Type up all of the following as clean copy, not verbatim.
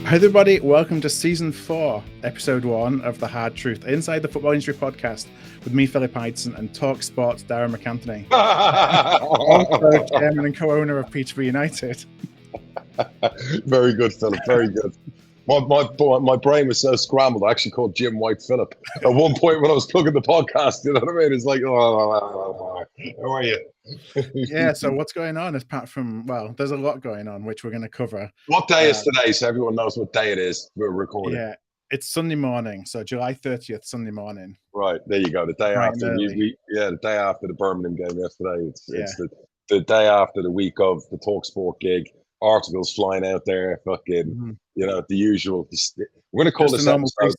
Hi everybody, welcome to Season 4, Episode 1 of The Hard Truth, Inside the Football Industry podcast with me, Phil Ideson, and Talk Sports, Darragh MacAntony. Also chairman and co-owner of Peterborough United. Very good, Philip, very good. My brain was so scrambled, I actually called Jim White Philip. At one point when I was plugging the podcast, you know what I mean? It's like, how are you? Yeah, so what's going on apart from, well, there's a lot going on, which we're going to cover. What day is today, so everyone knows what day it is we're recording? Yeah, it's Sunday morning, so July 30th, Sunday morning. Right, there you go. The day after, the day after the Birmingham game yesterday. It's the day after the week of the TalkSport gig. Articles flying out there, fucking, the usual. We're going to call this episode.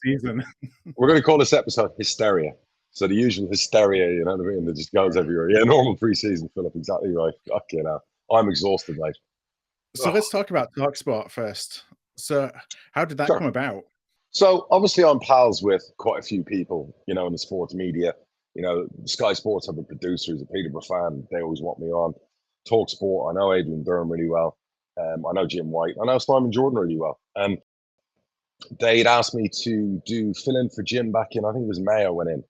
We're going to call this episode Hysteria. So the usual hysteria, you know what I mean? That just goes everywhere. Yeah, normal preseason, Philip. Exactly right. Fucking hell. I'm exhausted, mate. So let's talk about TalkSport first. So how did that come about? So obviously I'm pals with quite a few people, in the sports media. Sky Sports have a producer who's a Peterborough fan. They always want me on. TalkSport, I know Adrian Durham really well. I know Jim White. I know Simon Jordan really well. They'd asked me to fill in for Jim back in, I think it was May I went in.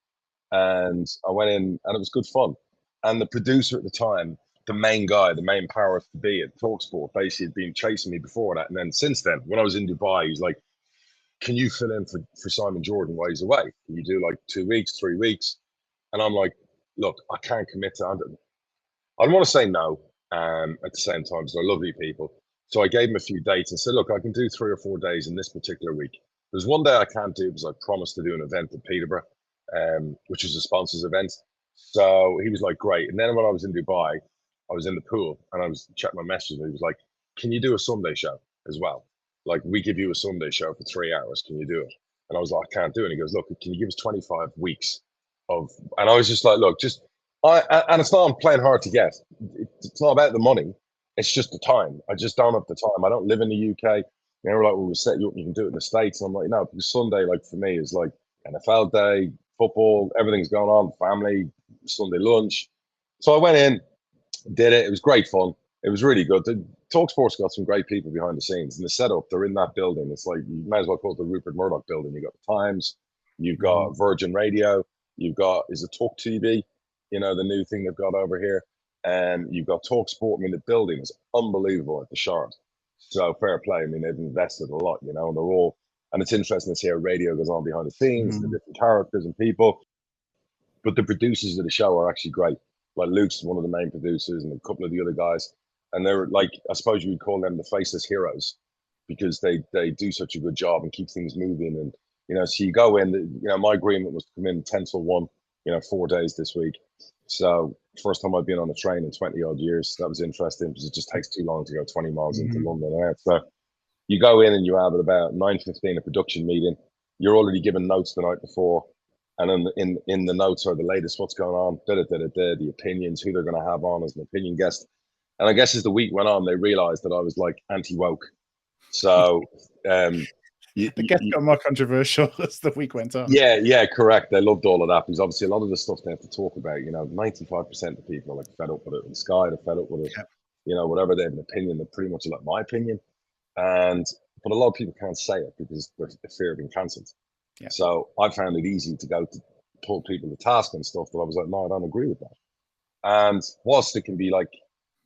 And I went in and it was good fun. And the producer at the time, the main guy, the main power to be at TalkSport, basically had been chasing me before that. And then since then, when I was in Dubai, he's like, can you fill in for Simon Jordan while he's away? Can you do like 2 weeks, 3 weeks? And I'm like, look, I can't commit to it. I don't want to say no at the same time, because they're lovely people. So I gave him a few dates and said, look, I can do 3 or 4 days in this particular week. There's one day I can't do because I promised to do an event at Peterborough, which was a sponsors event. So he was like, great. And then when I was in Dubai, I was in the pool and I was checking my messages and he was like, can you do a Sunday show as well? Like, we give you a Sunday show for 3 hours. Can you do it? And I was like, I can't do it. And he goes, look, can you give us 25 weeks of, and I was just like, look, and it's not, I'm playing hard to get. It's not about the money. It's just the time. I just don't have the time. I don't live in the UK. We're like, well, we'll set you up. You can do it in the States. And I'm like, no, because Sunday, like for me, is like NFL day, football, everything's going on, family, Sunday lunch. So I went in, did it. It was great fun. It was really good. The TalkSport's got some great people behind the scenes. And the setup, they're in that building. It's like, you might as well call it the Rupert Murdoch building. You've got the Times, you've got Virgin Radio, you've got, is it Talk TV? The new thing they've got over here. And you've got TalkSport. I mean, the building is unbelievable at the Shard. So fair play. I mean, they've invested a lot, and they're all, and it's interesting to see how radio goes on behind the scenes, the different characters and people. But the producers of the show are actually great. Like Luke's one of the main producers and a couple of the other guys. And they're like, I suppose you would call them the faceless heroes because they do such a good job and keep things moving. And, so you go in, my agreement was to come in 10 till 1, 4 days this week. So first time I've been on a train in 20 odd years. That was interesting because it just takes too long to go 20 miles into London and out. So you go in and you have at about 9:15 a production meeting. You're already given notes the night before. And then in the notes are the latest, what's going on, the opinions, who they're going to have on as an opinion guest. And I guess as the week went on, they realized that I was like anti-woke. So the guest got more controversial as the week went on. Yeah, correct. They loved all of that because obviously a lot of the stuff they have to talk about, 95% of people are like fed up with it. And Sky, they're fed up with it. Yeah. Whatever they have an opinion, they're pretty much like my opinion. But a lot of people can't say it because they're fear of being cancelled. Yeah. So I found it easy to go to pull people to task and stuff, but I was like, no, I don't agree with that. And whilst it can be like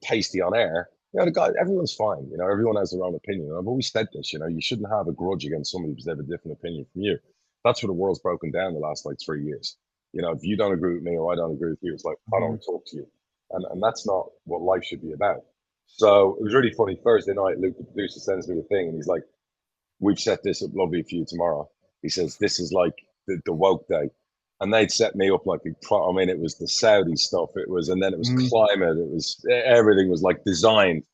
tasty on air, the guy, everyone's fine. Everyone has their own opinion. And I've always said this, you shouldn't have a grudge against somebody because they have a different opinion from you. That's where the world's broken down the last 3 years. If you don't agree with me or I don't agree with you, it's like, I don't talk to you. And that's not what life should be about. So it was really funny. Thursday night, Luke, the producer, sends me a thing and he's like, we've set this up lovely for you tomorrow. He says, this is like the woke day. And they'd set me up like, it was the Saudi stuff. And then it was climate. It was, everything was like designed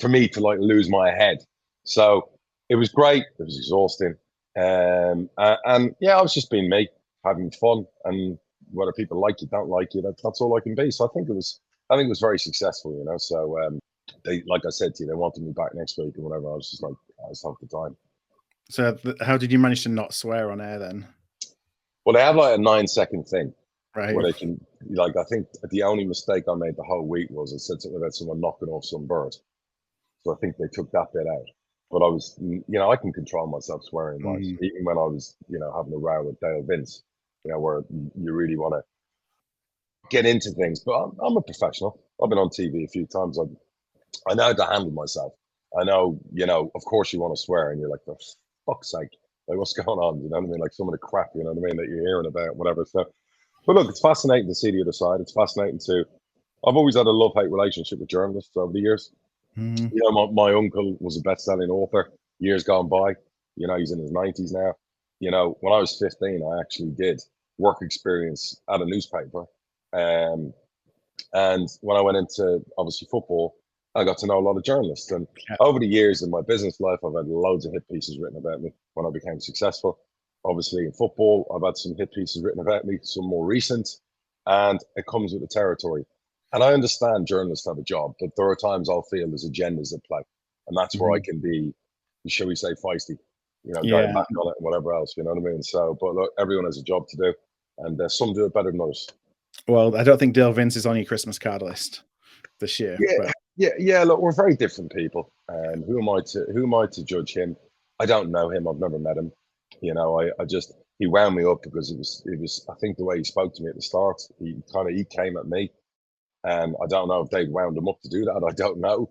for me to like lose my head. So it was great. It was exhausting. And yeah, I was just being me, having fun. And whether people like you, don't like you, that's all I can be. So I think it was very successful, So they, like I said to you, they wanted me back next week or whatever. I was just like, I just have the time. So how did you manage to not swear on air then? Well, they have like a 9-second thing, right? Where they can, like, I think the only mistake I made the whole week was I said something about someone knocking off some bird. So I think they took that bit out. but I was, I can control myself swearing wise, even when I was, having a row with Dale Vince, where you really want to get into things. But I'm a professional. I've been on TV a few times. I know how to handle myself. I know, of course you want to swear, and you're like, for fuck's sake, like what's going on? You know what I mean? Like some of the crap, you know what I mean, that you're hearing about, whatever. So, but look, it's fascinating to see the other side. It's fascinating to. I've always had a love-hate relationship with journalists over the years. My uncle was a best-selling author years gone by. He's in his 90s now. When I was 15, I actually did work experience at a newspaper. And when I went into, obviously, football, I got to know a lot of journalists. And over the years in my business life, I've had loads of hit pieces written about me when I became successful. Obviously, in football, I've had some hit pieces written about me, some more recent. And it comes with the territory. And I understand journalists have a job, but there are times I'll feel there's agendas at play. And that's where I can be, shall we say, feisty, going back on it and whatever else, you know what I mean? So, but look, everyone has a job to do, and some do it better than others. Well, I don't think Dale Vince is on your Christmas card list this year. Yeah. Look, we're very different people, and who am I to judge him? I don't know him. I've never met him. I just he wound me up because it was. I think the way he spoke to me at the start, he came at me. And I don't know if they wound him up to do that. I don't know.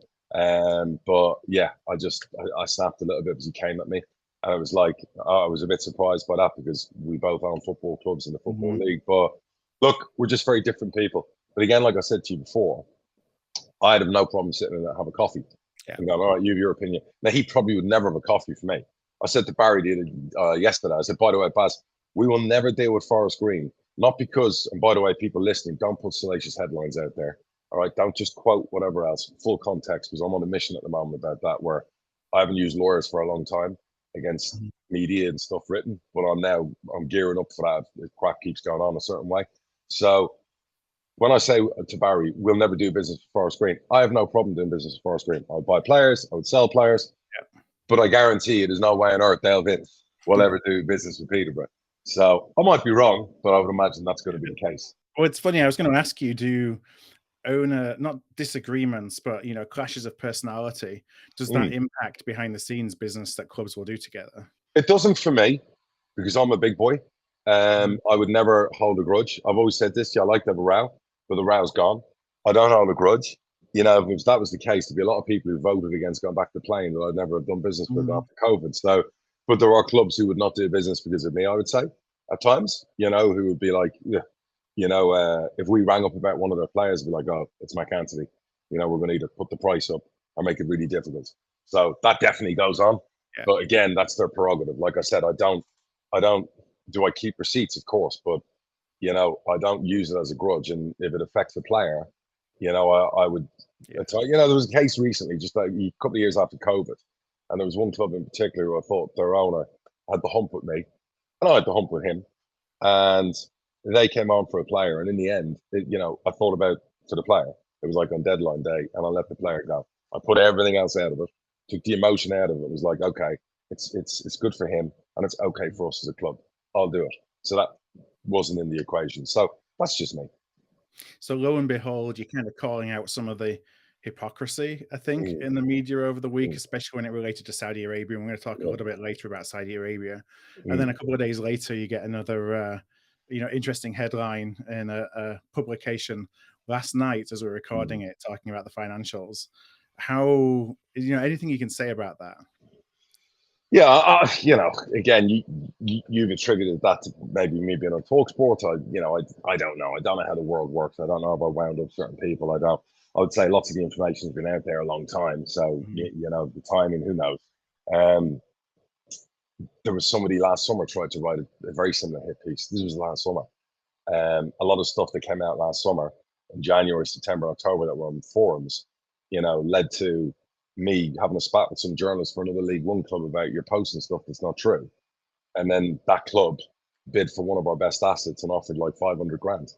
But yeah, I snapped a little bit as he came at me. And I was like, I was a bit surprised by that because we both own football clubs in the football league. But look, we're just very different people. But again, like I said to you before, I'd have no problem sitting and have a coffee. And going, all right, you have your opinion. Now, he probably would never have a coffee for me. I said to Barry yesterday, I said, by the way, Baz, we will never deal with Forest Green. Not because, and by the way, people listening, don't put salacious headlines out there. All right, don't just quote whatever else. Full context, because I'm on a mission at the moment about that, where I haven't used lawyers for a long time against media and stuff written, but I'm gearing up for that if crap keeps going on a certain way. So when I say to Barry, we'll never do business with Forest Green, I have no problem doing business with Forest Green. I would buy players, I would sell players, but I guarantee you there's no way on earth Dale Vince will ever do business with Peterborough. So I might be wrong, but I would imagine that's going to be the case. Well, it's funny. I was going to ask you, do owner, not disagreements, but clashes of personality, does that impact behind the scenes business that clubs will do together? It doesn't for me, because I'm a big boy. I would never hold a grudge. I've always said this, I like to have a row, but the row's gone. I don't hold a grudge. If that was the case, there'd be a lot of people who voted against going back to playing that I'd never have done business with after COVID. So, but there are clubs who would not do business because of me, I would say, at times, who would be like, if we rang up about one of their players, it'd be like, oh, it's MacAntony. We're going to either put the price up or make it really difficult. So that definitely goes on. Yeah. But again, that's their prerogative. Like I said, do I keep receipts? Of course, but, I don't use it as a grudge. And if it affects the player, I would, there was a case recently, just like a couple of years after COVID. And there was one club in particular who I thought their owner had the hump with me, and I had the hump with him. And they came on for a player, and in the end, I thought about for the player. It was like on deadline day, and I let the player go. I put everything else out of it, took the emotion out of it. It was like, okay, it's good for him, and it's okay for us as a club. I'll do it. So that wasn't in the equation. So that's just me. So lo and behold, you're kind of calling out some of the hypocrisy, I think, in the media over the week, especially when it related to Saudi Arabia. And we're going to talk a little bit later about Saudi Arabia. And then a couple of days later, you get another, interesting headline in a publication last night as we're recording it, talking about the financials. How, anything you can say about that? Yeah, again, you've attributed that to maybe me being on TalkSport. I don't know. I don't know how the world works. I don't know if I wound up certain people. I would say lots of the information has been out there a long time. So, the timing, who knows? There was somebody last summer tried to write a very similar hit piece. This was last summer. A lot of stuff that came out last summer in January, September, October that were on forums, led to me having a spat with some journalists for another League One club about you're posting stuff that's not true. And then that club bid for one of our best assets and offered like 500 grand,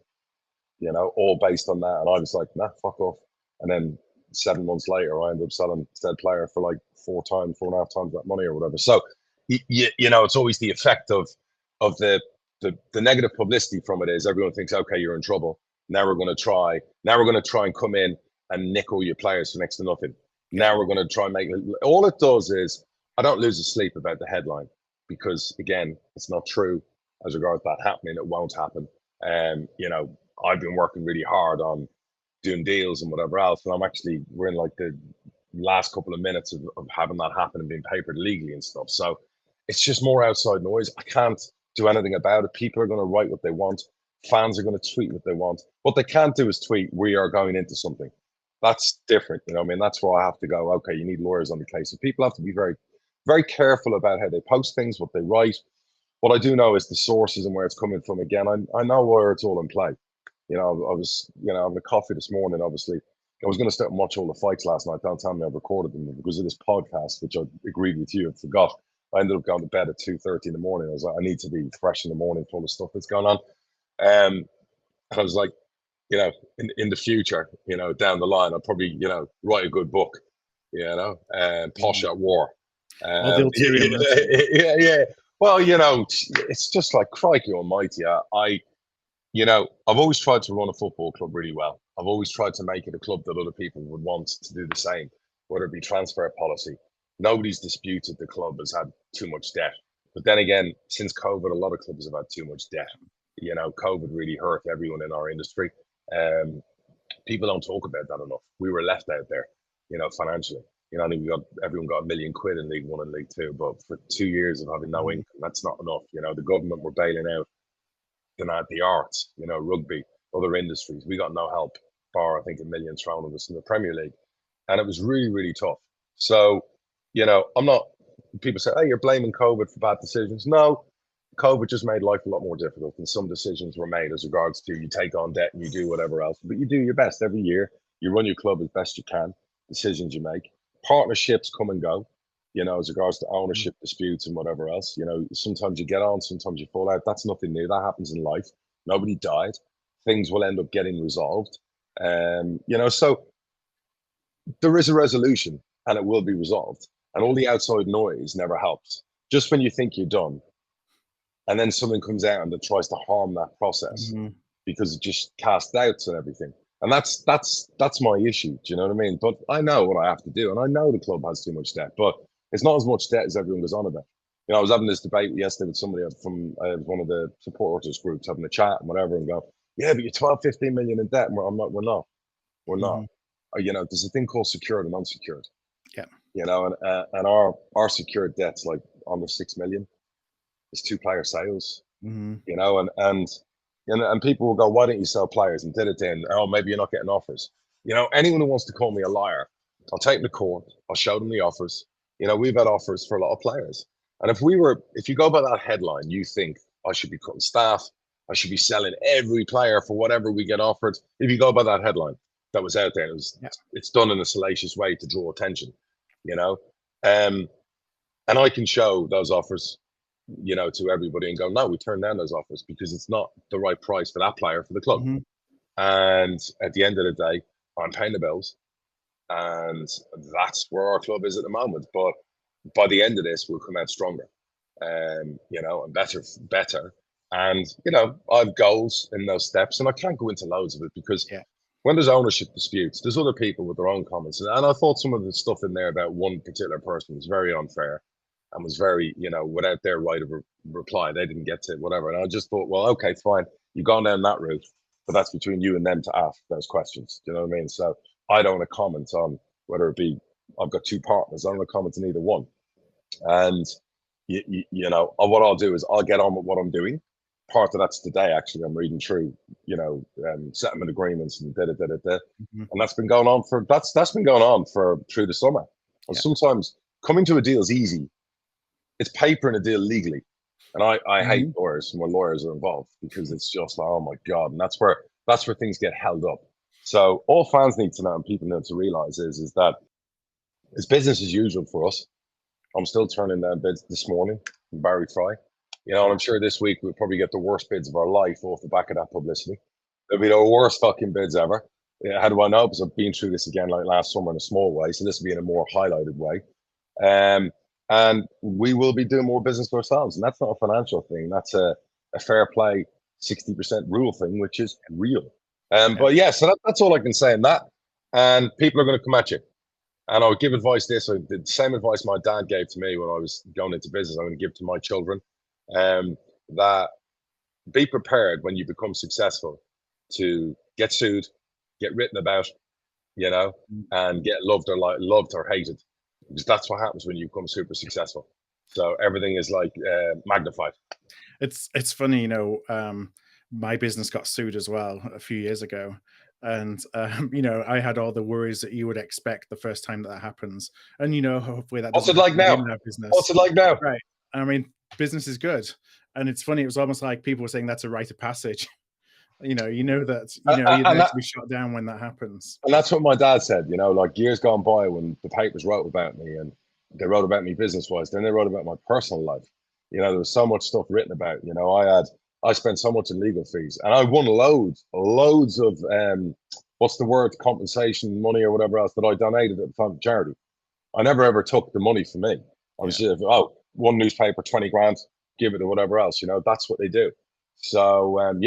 all based on that. And I was like, nah, fuck off. And then 7 months later, I ended up selling said player for like 4.5 times that money or whatever. So, it's always the effect of the negative publicity from it is everyone thinks, okay, you're in trouble. Now we're going to try and come in and nick all your players for next to nothing. Now we're going to try and make it. All it does is I don't lose sleep about the headline because, again, it's not true as regards that happening. It won't happen. You know, I've been working really hard on doing deals and whatever else, and we're in like the last couple of minutes of having that happen and being papered legally and stuff. So it's just more outside noise. I can't do anything about it. People are going to write what they want. Fans are going to tweet what they want. What they can't do is tweet, "We are going into something." That's different. You know what I mean? That's where I have to go, okay, you need lawyers on the case. So people have to be very, very careful about how they post things, what they write. What I do know is the sources and where it's coming from. Again, I know where it's all in play. You know, I was, having a coffee this morning, obviously. I was going to start and watch all the fights last night. Don't tell me I've recorded them because of this podcast, which I agreed with you and forgot. I ended up going to bed at 2:30 in the morning. I was like, I need to be fresh in the morning for all the stuff that's going on. And I was like, in the future, down the line, I'll probably, write a good book, and Posh at War. Yeah. Well, it's just like, crikey almighty. I've always tried to run a football club really well. I've always tried to make it a club that other people would want to do the same, whether it be transfer policy. Nobody's disputed the club has had too much debt. But then again, since COVID, a lot of clubs have had too much debt. COVID really hurt everyone in our industry. People don't talk about that enough. We were left out there, financially. I think everyone got £1 million in League One and League Two, but for 2 years of having no income, that's not enough. The government were bailing out the arts, rugby, other industries. We got no help, bar I think £1 million thrown at us in the Premier League, and it was really, really tough. So, I'm not. People say, "Hey, you're blaming COVID for bad decisions." No, COVID just made life a lot more difficult, and some decisions were made as regards to you take on debt and you do whatever else, but you do your best every year. You run your club as best you can. Decisions you make, partnerships come and go. As regards to ownership disputes and whatever else. Sometimes you get on, sometimes you fall out. That's nothing new. That happens in life. Nobody died. Things will end up getting resolved. So there is a resolution, and it will be resolved. And all the outside noise never helps. Just when you think you're done, and then something comes out and that tries to harm that process because it just casts doubts and everything. And that's my issue. Do you know what I mean? But I know what I have to do, and I know the club has too much debt, but it's not as much debt as everyone goes on about. I was having this debate yesterday with somebody from one of the supporters groups, having a chat and whatever, and go, "Yeah, but you're 12, 15 million in debt." And we're not. There's a thing called secured and unsecured. Yeah. And our secured debt's like under 6 million. It's 2-player sales. And people will go, "Why don't you sell players?" And did it then. "Oh, maybe you're not getting offers." Anyone who wants to call me a liar, I'll take them to court. I'll show them the offers. We've had offers for a lot of players. And if you go by that headline, you think I should be cutting staff. I should be selling every player for whatever we get offered. If you go by that headline that was out there, it's done in a salacious way to draw attention, and I can show those offers, to everybody and go, "No, we turned down those offers because it's not the right price for that player for the club." And at the end of the day, I'm paying the bills. And that's where our club is at the moment. But by the end of this, we'll come out stronger, and better. And I've goals in those steps, and I can't go into loads of it because when there's ownership disputes, there's other people with their own comments. And I thought some of the stuff in there about one particular person was very unfair and was very, without their right of reply, they didn't get to whatever. And I just thought, well, okay, fine, you've gone down that route, but that's between you and them to ask those questions. Do you know what I mean? So I don't want to comment on whether it be, I've got 2 partners. I don't want to comment on either one. And, what I'll do is I'll get on with what I'm doing. Part of that's today, actually. I'm reading through, settlement agreements and and that's been going on through the summer. And sometimes coming to a deal is easy. It's papering a deal legally. And I hate lawyers when lawyers are involved because it's just like, oh my God. And that's where things get held up. So all fans need to know and people need to realize is that it's business as usual for us. I'm still turning down bids this morning from Barry Fry. And I'm sure this week we'll probably get the worst bids of our life off the back of that publicity. There'll be the worst fucking bids ever. How do I know? Because I've been through this again like last summer in a small way. So this will be in a more highlighted way. And we will be doing more business ourselves. And that's not a financial thing. That's a fair play 60% rule thing, which is real. But yeah, so that's all I can say on that. And people are going to come at you. And I would give advice the same advice my dad gave to me when I was going into business, I'm going to give to my children. That be prepared when you become successful to get sued, get written about, and get loved or hated. Because that's what happens when you become super successful. So everything is like magnified. It's funny, my business got sued as well a few years ago. And, I had all the worries that you would expect the first time that happens. And, hopefully that What's it doesn't like happen now? in our business. What's it like now? Right. I mean, business is good. And it's funny, it was almost like people were saying that's a rite of passage. That, you're there to be shot down when that happens. And that's what my dad said, like years gone by when the papers wrote about me and they wrote about me business-wise, then they wrote about my personal life. There was so much stuff written about, I spent so much in legal fees and I won loads of, what's the word, compensation money or whatever else that I donated at the time to charity. I never ever took the money from me. I was just, one newspaper, 20 grand, give it to whatever else, that's what they do. So, and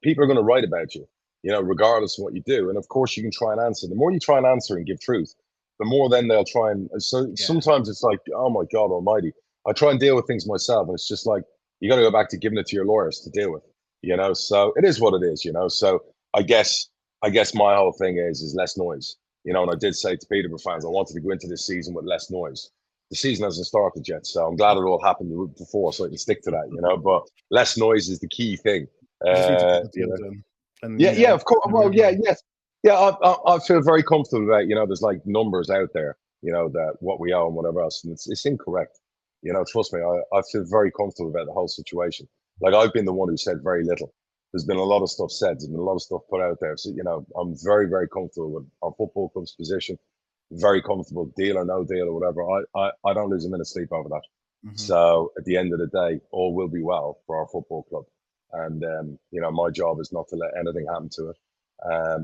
people are going to write about you, regardless of what you do. And of course you can try and answer. The more you try and answer and give truth, the more then they'll try and, so sometimes it's like, oh my God almighty. I try and deal with things myself and it's just like, you got to go back to giving it to your lawyers to deal with, so it is what it is, so I guess my whole thing is less noise, and I did say to Peterborough fans, I wanted to go into this season with less noise. The season hasn't started yet, so I'm glad it all happened the week before, so I can stick to that, but less noise is the key thing. Of course. Well, yes. Yeah, I feel very comfortable about, there's like numbers out there, that what we owe and whatever else, and it's incorrect. Trust me, I feel very comfortable about the whole situation. Like I've been the one who said very little. There's been a lot of stuff said, there's been a lot of stuff put out there. So, I'm very, very comfortable with our football club's position. Very comfortable, deal or no deal or whatever. I don't lose a minute sleep over that. Mm-hmm. So at the end of the day, all will be well for our football club. And, my job is not to let anything happen to it.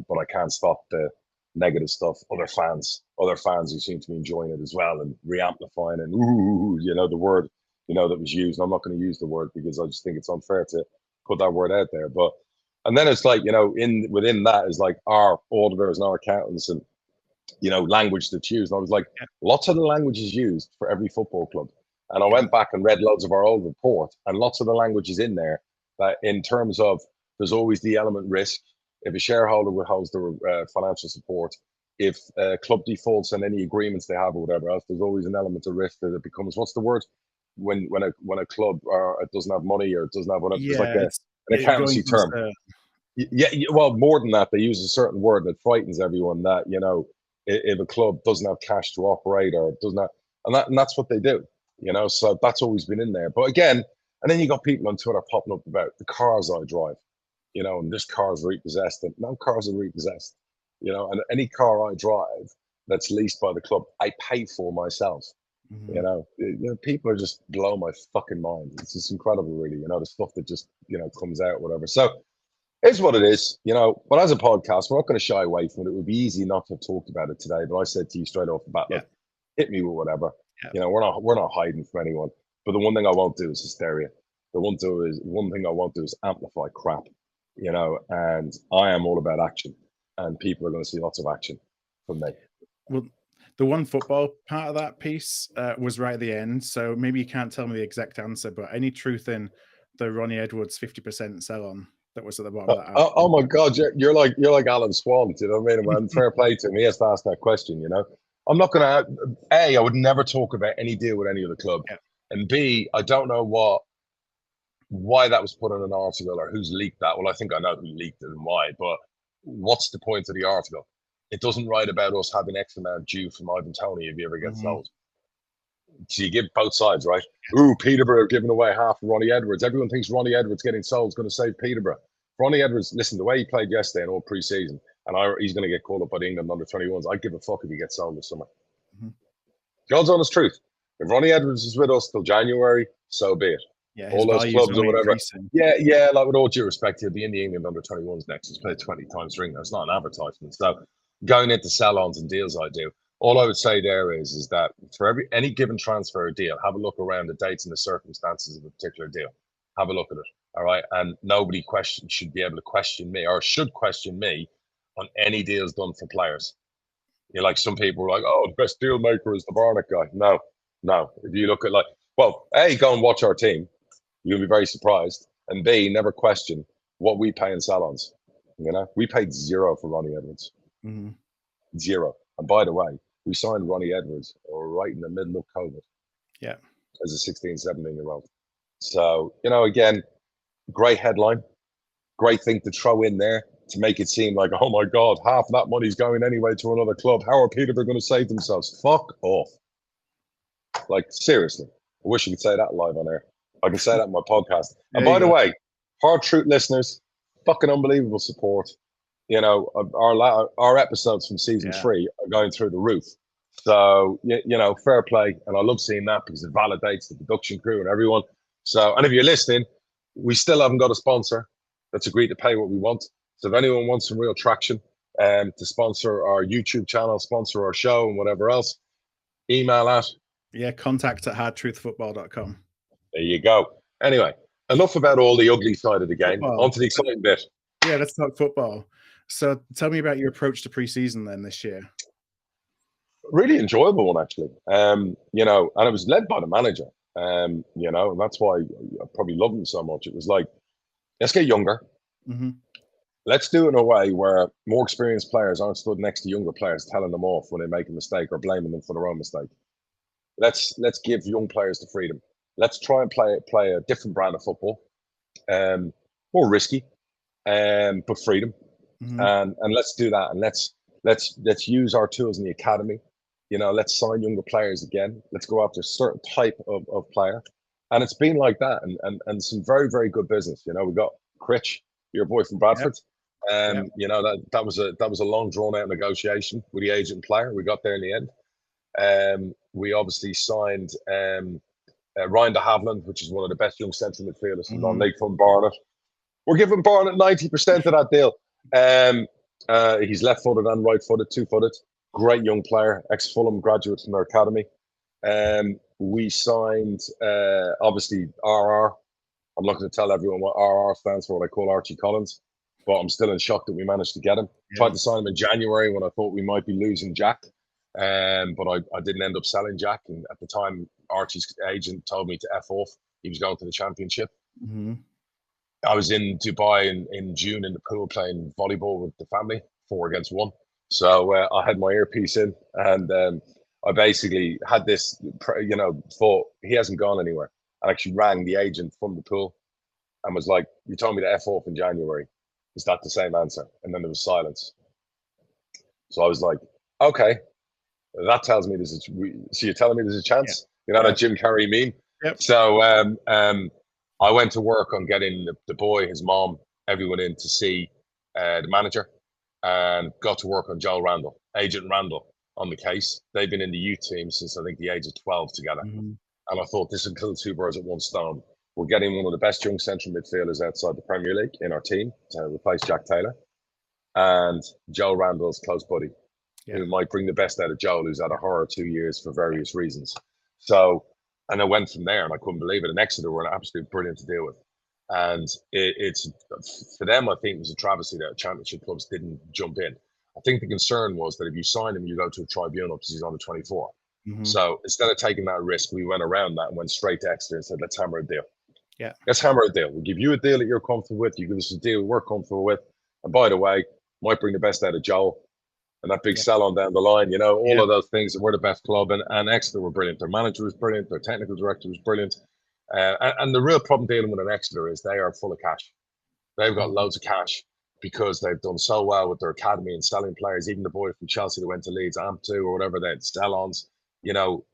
But I can't stop the negative stuff. Other fans who seem to be enjoying it as well and re-amplifying and the word, that was used. I'm not going to use the word because I just think it's unfair to put that word out there. But, and then it's like, within that is like our auditors and our accountants and, language that's used. And I was like, lots of the language is used for every football club. And I went back and read loads of our old report and lots of the language is in there that in terms of there's always the element risk. If a shareholder withholds the financial support, if a club defaults on any agreements they have or whatever else, there's always an element of risk that it becomes, what's the word? When a club it doesn't have money or it doesn't have whatever, it's like an accountancy term. Well, more than that, they use a certain word that frightens everyone that, if a club doesn't have cash to operate or doesn't have, and that's what they do, so that's always been in there. But again, and then you got people on Twitter popping up about the cars I drive, and this car's repossessed, and no cars are repossessed, and any car I drive that's leased by the club, I pay for myself. Mm-hmm. People are just blowing my fucking mind. It's just incredible, really, the stuff that just, comes out, whatever. So it's what it is, but as a podcast, we're not going to shy away from it. It would be easy not to have talked about it today, but I said to you straight off the bat, look, hit me with whatever. We're not hiding from anyone. But the one thing I won't do is hysteria. The one thing I won't do is amplify crap, and I am all about action, and people are going to see lots of action from me. Well, the one football part of that piece was right at the end, so maybe you can't tell me the exact answer, but any truth in the Ronnie Edwards 50% sell-on that was at the bottom of that article? Oh my God, you're like Alan Swan, you know what I mean? When fair play to him, he has to ask that question, I'm not going to, A, I would never talk about any deal with any other club. Yeah. And B, I don't know why that was put in an article or who's leaked that. Well, I think I know who leaked it and why, but what's the point of the article? It doesn't write about us having X amount due from MacAntony if you ever get sold. So you give both sides, right? Ooh, Peterborough giving away half of Ronnie Edwards. Everyone thinks Ronnie Edwards getting sold is going to save Peterborough. Ronnie Edwards, listen, the way he played yesterday and all pre-season, and he's going to get called up by the England under 21s. I'd give a fuck if he gets sold this summer. Mm-hmm. God's honest truth. If Ronnie Edwards is with us till January, so be it. Yeah, all those clubs or whatever. Increasing. Yeah, like with all due respect, he'll be in the England under 21s next. He's played 20 times ring. That's not an advertisement. So going into sell-ons and deals I do, all I would say there is that for any given transfer deal, have a look around the dates and the circumstances of a particular deal. Have a look at it. All right. And nobody should be able to question me or should question me on any deals done for players. You know, like some people are like, oh, the best deal maker is the Barnett guy. No. If you look at A, go and watch our team. You'll be very surprised. And B, never question what we pay in salons. You know, we paid zero for Ronnie Edwards. Mm-hmm. Zero. And by the way, we signed Ronnie Edwards right in the middle of COVID. Yeah. As a 16, 17-year-old. So, you know, again, great headline, great thing to throw in there to make it seem like, oh my God, half of that money's going anyway to another club. How are Peterborough going to save themselves? Fuck off. Like, seriously. I wish you could say that live on air. I can say that in my podcast. And by the way, Hard Truth listeners, fucking unbelievable support. You know, our episodes from season 3 are going through the roof. So, you know, fair play. And I love seeing that because it validates the production crew and everyone. So, and if you're listening, we still haven't got a sponsor that's agreed to pay what we want. So if anyone wants some real traction to sponsor our YouTube channel, sponsor our show and whatever else, email at. Yeah, contact@hardtruthfootball.com. There you go. Anyway, enough about all the ugly side of the game. On to the exciting bit. Yeah, let's talk football. So tell me about your approach to pre-season then this year. Really enjoyable one, actually. You know, and it was led by the manager. You know, and that's why I probably love him so much. It was like, let's get younger. Mm-hmm. Let's do it in a way where more experienced players aren't stood next to younger players telling them off when they make a mistake or blaming them for their own mistake. Let's give young players the freedom. Let's try and play a different brand of football, more risky, but freedom. Mm-hmm. And let's do that. And let's use our tools in the academy. You know, let's sign younger players again. Let's go after a certain type of player. And it's been like that, and some very, very good business. You know, we got Critch, your boy from Bradford. Yep. You know, that was a long drawn out negotiation with the agent player. We got there in the end. We obviously signed Ryan de Havilland, which is one of the best young central midfielders in non-league from Barnet. We're giving Barnet 90% of that deal. He's left-footed and right-footed, two-footed. Great young player, ex-Fulham graduate from their academy. We signed, obviously, RR. I'm not going to tell everyone what RR stands for, what I call Archie Collins, but I'm still in shock that we managed to get him. Yeah. Tried to sign him in January when I thought we might be losing Jack, but I didn't end up selling Jack. And at the time, Archie's agent told me to F off. He was going to the championship. Mm-hmm. I was in Dubai in June in the pool playing volleyball with the family, 4 against 1. So I had my earpiece in, and I basically had this, you know, thought he hasn't gone anywhere. I actually rang the agent from the pool and was like, you told me to F off in January. Is that the same answer? And then there was silence. So I was like, okay, that tells me so you're telling me there's a chance? Yeah. You know, that Jim Carrey meme? Yep. So I went to work on getting the boy, his mom, everyone in to see the manager, and got to work on Joel Randall, Agent Randall, on the case. They've been in the youth team since I think the age of 12 together. Mm-hmm. And I thought, this will kill 2 birds at one stone. We're getting one of the best young central midfielders outside the Premier League in our team to replace Jack Taylor. And Joel Randall's close buddy, who might bring the best out of Joel, who's had a horror 2 years for various reasons. So, and I went from there, and I couldn't believe it. And Exeter were absolutely brilliant to deal with. And it's for them, I think it was a travesty that championship clubs didn't jump in. I think the concern was that if you sign him, you go to a tribunal because he's under 24. Mm-hmm. So instead of taking that risk, we went around that and went straight to Exeter and said, let's hammer a deal. Yeah, let's hammer a deal. We'll give you a deal that you're comfortable with. You give us a deal we're comfortable with. And by the way, might bring the best out of Joel and that big sell on down the line. You know, all of those things that we're the best club. And Exeter were brilliant. Their manager was brilliant. Their technical director was brilliant. And the real problem dealing with an Exeter is they are full of cash. They've got loads of cash because they've done so well with their academy and selling players. Even the boy from Chelsea that went to Leeds, AMP2 or whatever, they had sell-ons. You know,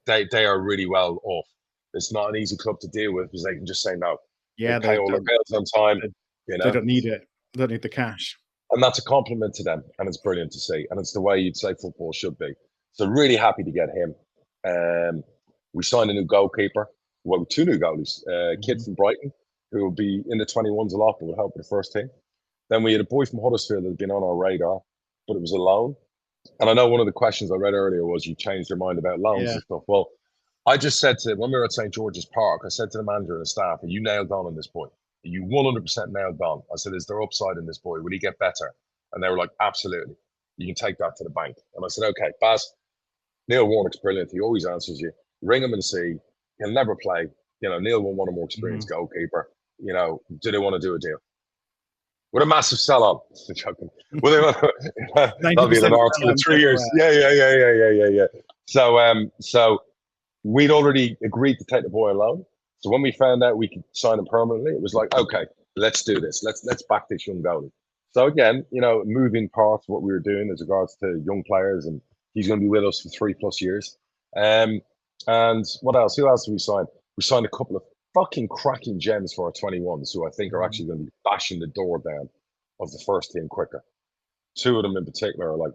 they are really well off. It's not an easy club to deal with because they can just say no. Yeah, they pay all their bills on time. You know, they don't need it. They don't need the cash. And that's a compliment to them, and it's brilliant to see. And it's the way you'd say football should be. So really happy to get him. We signed a new goalkeeper. Well, 2 new goalies. Kid from Brighton, who will be in the 21s a lot, but would help with the first team. Then we had a boy from Huddersfield that had been on our radar, but it was a loan. And I know one of the questions I read earlier was you changed your mind about loans and stuff. Well, I just said to, when we were at St. George's Park, I said to the manager and the staff, are you nailed on in this boy? Are you 100% nailed on? I said, is there upside in this boy? Will he get better? And they were like, absolutely. You can take that to the bank. And I said, okay, Baz, Neil Warnock's brilliant. He always answers you. Ring him and see. He'll never play. You know, Neil will want a more experienced goalkeeper. You know, do they want to do a deal? With a massive sell-on. Joking. Well, that'll be the North for 3 years. Yeah. So we'd already agreed to take the boy on loan. So when we found out we could sign him permanently, it was like, okay, let's do this. Let's back this young goalie. So again, you know, moving parts, what we were doing as regards to young players, and he's going to be with us for 3+ years. And what else? Who else did we sign? We signed a couple of fucking cracking gems for our 21s, who I think are actually going to be bashing the door down of the first team quicker. 2 of them in particular are like,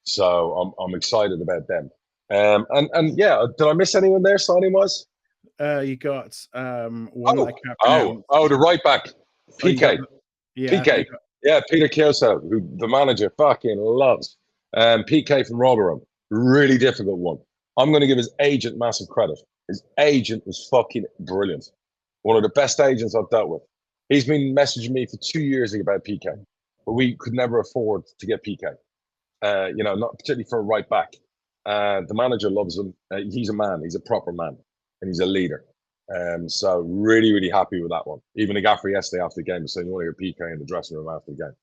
so I'm excited about them. And yeah, did I miss anyone there signing wise? You got one that I can't pronounce. The right back, PK. PK. Yeah, Peter Kioso, who the manager fucking loves. PK from Rotherham, really difficult one. I'm going to give his agent massive credit. His agent was fucking brilliant. One of the best agents I've dealt with. He's been messaging me for 2 years about PK, but we could never afford to get PK. You know, not particularly for a right back. The manager loves him. He's a man. He's a proper man, and he's a leader. So really, really happy with that one. Even the gaffer yesterday after the game was saying, you want to hear PK in the dressing room after the game.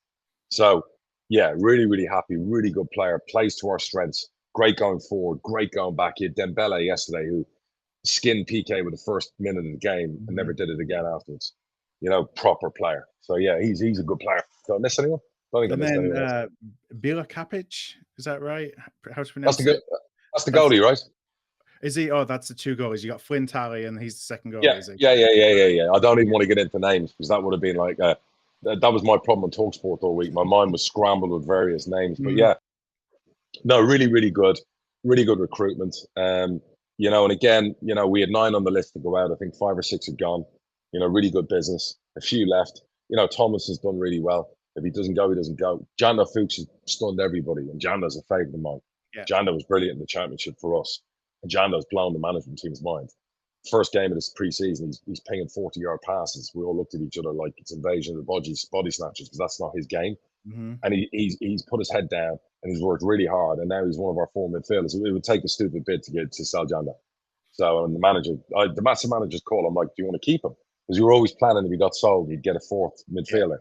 So yeah, really, really happy. Really good player. Plays to our strengths. Great going forward. Great going back. You had Dembele yesterday who skinned PK with the first minute of the game and never did it again afterwards. You know, proper player. So yeah, he's a good player. Don't miss anyone. And then Bila Kapic, is that right? How to pronounce it? That's the goalie, right? Is he? Oh, that's the 2 goalies. You got Flynn Talley, and he's the second goalie. Yeah, is he? yeah. I don't even want to get into names because that would have been like that was my problem on TalkSport all week. My mind was scrambled with various names, but yeah, no, really, really good recruitment. You know, and again, you know, we had 9 on the list to go out. I think 5 or 6 had gone. You know, really good business. A few left. You know, Thomas has done really well. If he doesn't go, he doesn't go. Janda Fuchs has stunned everybody, and Janda's a favourite of mine. Yeah. Janda was brilliant in the championship for us, and Janda's blown the management team's mind. First game of this pre-season, he's pinging 40-yard passes. We all looked at each other like it's invasion of the body snatchers because that's not his game. And he's put his head down and he's worked really hard, and now he's one of our 4 midfielders. It would take a stupid bid to get to sell Janda. So, and the massive manager's call, I'm like, do you want to keep him? Because you were always planning if he got sold, he'd get a 4th midfielder.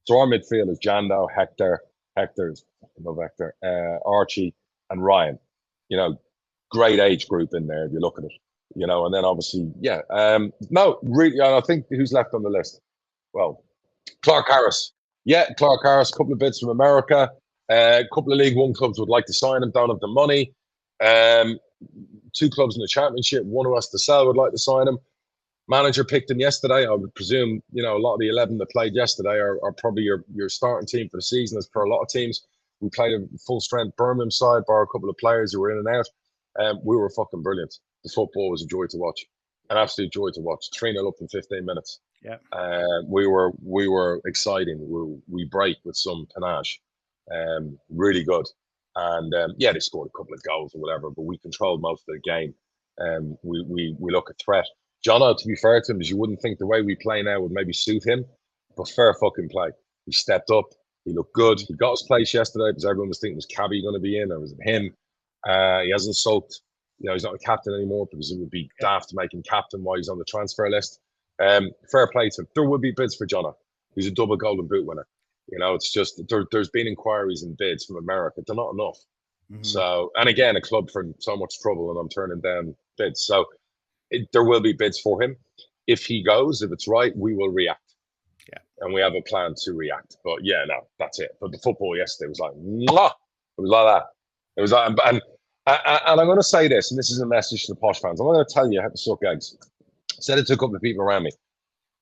So our midfield is Jando, Hector's above Hector, Archie, and Ryan. You know, great age group in there if you look at it. You know, and then obviously, yeah. No, really, I think who's left on the list? Well, Clark Harris. Yeah, Clark Harris, a couple of bids from America. A couple of League One clubs would like to sign him, don't have the money. 2 clubs in the championship, one who has to sell would like to sign him. Manager picked him yesterday. I would presume, you know, a lot of the 11 that played yesterday are probably your starting team for the season, as per a lot of teams. We played a full-strength Birmingham side, bar a couple of players who were in and out. We were fucking brilliant. The football was a joy to watch, an absolute joy to watch. 3-0 up in 15 minutes. Yeah. We were exciting. We break with some panache. Really good. And yeah, they scored a couple of goals or whatever, but we controlled most of the game. We look at threat. Jono, to be fair to him, is you wouldn't think the way we play now would maybe suit him, but fair fucking play. He stepped up. He looked good. He got his place yesterday because everyone was thinking, was Cabby going to be in or was it him? He hasn't sulked. You know, he's not a captain anymore because it would be daft to make him captain while he's on the transfer list. Fair play to him. There would be bids for Jono. He's a double Golden Boot winner. You know, it's just there's been inquiries and bids from America. They're not enough. So, and again, a club for so much trouble, and I'm turning down bids. So there will be bids for him. If he goes, if it's right, we will react. Yeah. And we have a plan to react. But yeah, no, that's it. But the football yesterday was like, mwah! It was like that. It was like, and I'm going to say this, and this is a message to the Posh fans. I'm not going to tell you how to suck eggs. I said it to a couple of people around me.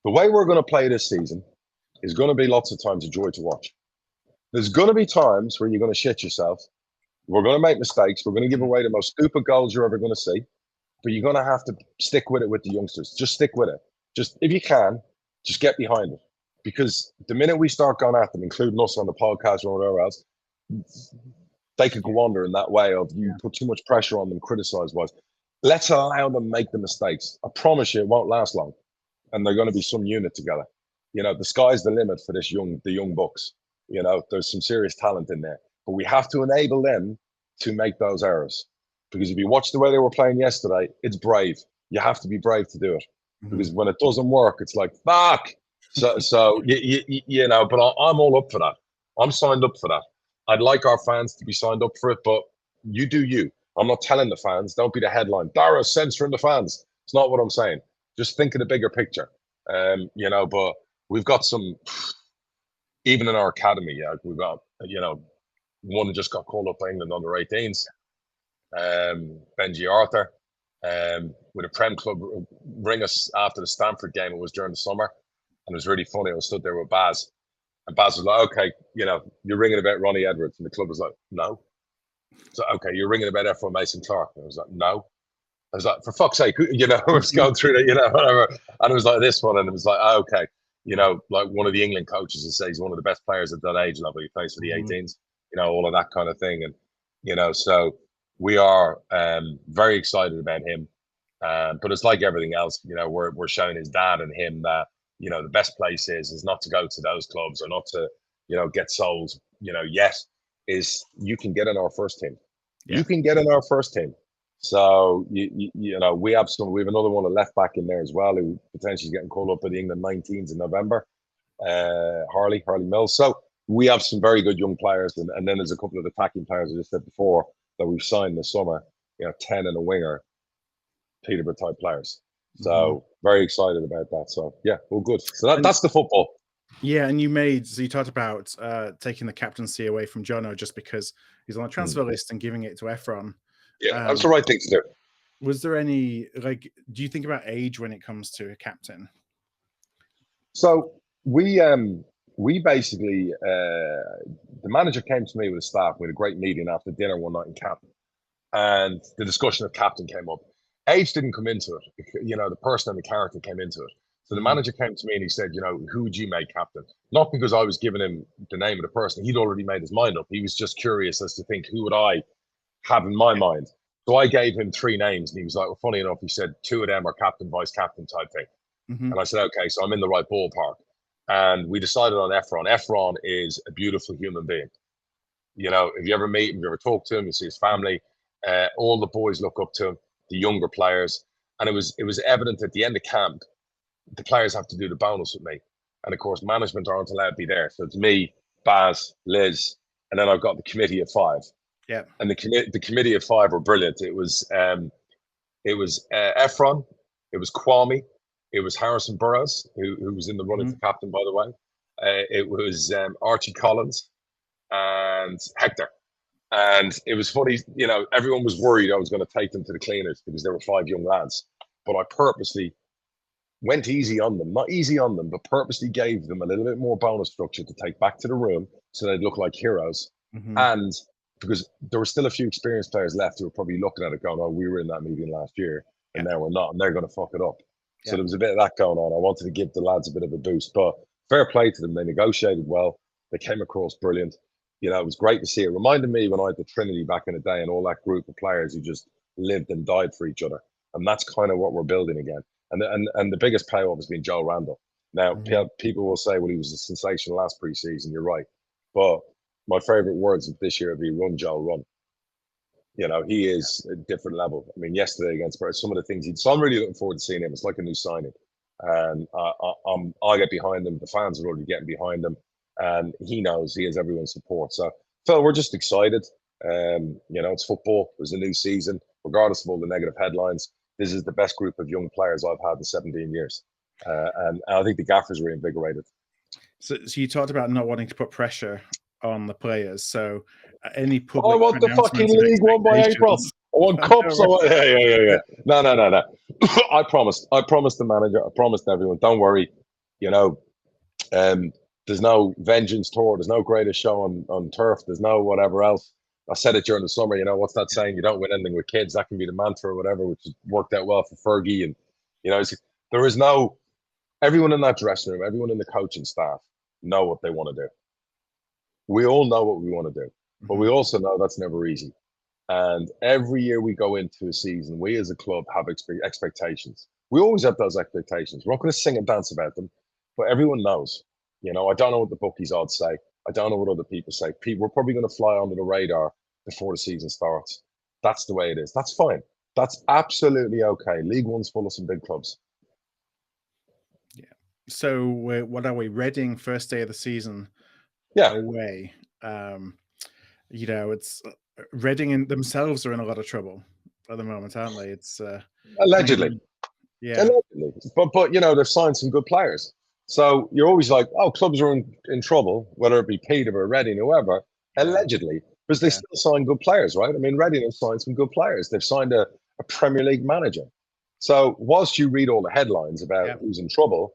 The way we're going to play this season is going to be lots of times a joy to watch. There's going to be times where you're going to shit yourself. We're going to make mistakes. We're going to give away the most stupid goals you're ever going to see. But you're going to have to stick with it with the youngsters. Just stick with it. Just, if you can, just get behind it. Because the minute we start going at them, including us on the podcast or whatever else, they could go wander in that way of you put too much pressure on them, criticize-wise. Let's allow them make the mistakes. I promise you it won't last long. And they're going to be some unit together. You know, the sky's the limit for the young bucks. You know, there's some serious talent in there. but we have to enable them to make those errors. Because if you watch the way they were playing yesterday, it's brave. You have to be brave to do it. Because when it doesn't work, it's like, fuck. So you know, but I'm all up for that. I'm signed up for that. I'd like our fans to be signed up for it, but you do you. I'm not telling the fans, don't be the headline. Darragh censoring the fans. It's not what I'm saying. Just think of the bigger picture. You know, but we've got some, even in our academy, yeah, we've got, you know, one just got called up by England under 18s. Benji Arthur, with a Prem club ring us after the Stanford game. It was during the summer, and it was really funny. I was stood there with Baz, and Baz was like, "Okay, you know, you're ringing about Ronnie Edwards," and the club was like, "No." So, "Okay, you're ringing about Efron Mason Clark," and I was like, "No." I was like, "For fuck's sake," you know, I was going through that, you know, whatever. And it was like this one, and it was like, oh, "Okay, you know, like one of the England coaches that says he's one of the best players at that age level. He plays for the 18s, you know, all of that kind of thing, and you know, so." We are very excited about him, but it's like everything else. You know, we're showing his dad and him that, you know, the best place is not to go to those clubs or not to, you know, get sold. You know, yet is you can get in our first team. Yeah. You can get in our first team. So you know, we have another one, a left back in there as well, who potentially is getting called up at the England 19s in November. Harley Mills. So we have some very good young players, and then there's a couple of attacking players, I just said before, that we've signed this summer, you know, 10 and a winger, Peterborough type players. So very excited about that. So yeah, all good. So that's the football. Yeah, and you talked about taking the captaincy away from Jono just because he's on a transfer list and giving it to Efron. Yeah, that's the right thing to do. Was there any, like, do you think about age when it comes to a captain? So we basically, the manager came to me with the staff. We had a great meeting after dinner one night in camp, and the discussion of captain came up. Age didn't come into it. You know, the person and the character came into it. So the manager came to me and he said, you know, who would you make captain? Not because I was giving him the name of the person. He'd already made his mind up. He was just curious as to think, who would I have in my mind? So I gave him 3 names, and he was like, well, funny enough, he said 2 of them are captain, vice captain type thing. And I said, okay, so I'm in the right ballpark. And we decided on Efron. Efron is a beautiful human being. You know, if you ever meet him, if you ever talk to him, you see his family, all the boys look up to him, the younger players. And it was evident at the end of camp, the players have to do the bonus with me. And of course, management aren't allowed to be there. So it's me, Baz, Liz, and then I've got the committee of 5. Yeah. And the committee of 5 were brilliant. It was Efron, it was Kwame, it was Harrison Burrows, who was in the running for captain, by the way. It was Archie Collins and Hector. And it was funny, you know, everyone was worried I was going to take them to the cleaners because there were 5 young lads. But I purposely went easy on them, not easy on them, but purposely gave them a little bit more bonus structure to take back to the room so they'd look like heroes. And because there were still a few experienced players left who were probably looking at it going, oh, we were in that meeting last year and now we're not, and they're going to fuck it up. So there was a bit of that going on. I wanted to give the lads a bit of a boost, but fair play to them. They negotiated well. They came across brilliant. You know, it was great to see. It reminded me when I had the Trinity back in the day and all that group of players who just lived and died for each other. And that's kind of what we're building again. And the biggest payoff has been Joe Randall. Now, people will say, well, he was a sensation last preseason. You're right. But my favorite words of this year would be run, Joe, run. You know, he is a different level. I mean, yesterday against Bradford, some of the things so I'm really looking forward to seeing him. It's like a new signing. And I get behind him. The fans are already getting behind him. And he knows he has everyone's support. So, Phil, we're just excited. You know, it's football. There's a new season. Regardless of all the negative headlines, this is the best group of young players I've had in 17 years. And I think the gaffer's reinvigorated. So you talked about not wanting to put pressure on the players. So any public I want the fucking league won by April. I want cups. Yeah. No. I promised the manager. I promised everyone. Don't worry. You know, there's no vengeance tour. There's no greatest show on turf. There's no whatever else. I said it during the summer. You know, what's that saying? You don't win anything with kids. That can be the mantra or whatever, which has worked out well for Fergie. And you know, there is no. Everyone in that dressing room, everyone in the coaching staff know what they want to do. We all know what we want to do, but we also know that's never easy. And every year we go into a season, we as a club have expectations. We always have those expectations. We're not going to sing and dance about them, but everyone knows. You know, I don't know what the bookies odds say. I don't know what other people say. We're probably going to fly under the radar before the season starts. That's the way it is. That's fine. That's absolutely okay. League One's full of some big clubs. Yeah. So what are we? Reading, first day of the season. Yeah. Away. It's Reading in themselves are in a lot of trouble at the moment, aren't they? It's allegedly. Yeah. Allegedly. But they've signed some good players. So you're always like, oh, clubs are in trouble, whether it be Peterborough, Reading, whoever, allegedly, because they still sign good players, right? I mean, Reading have signed some good players. They've signed a Premier League manager. So whilst you read all the headlines about who's in trouble,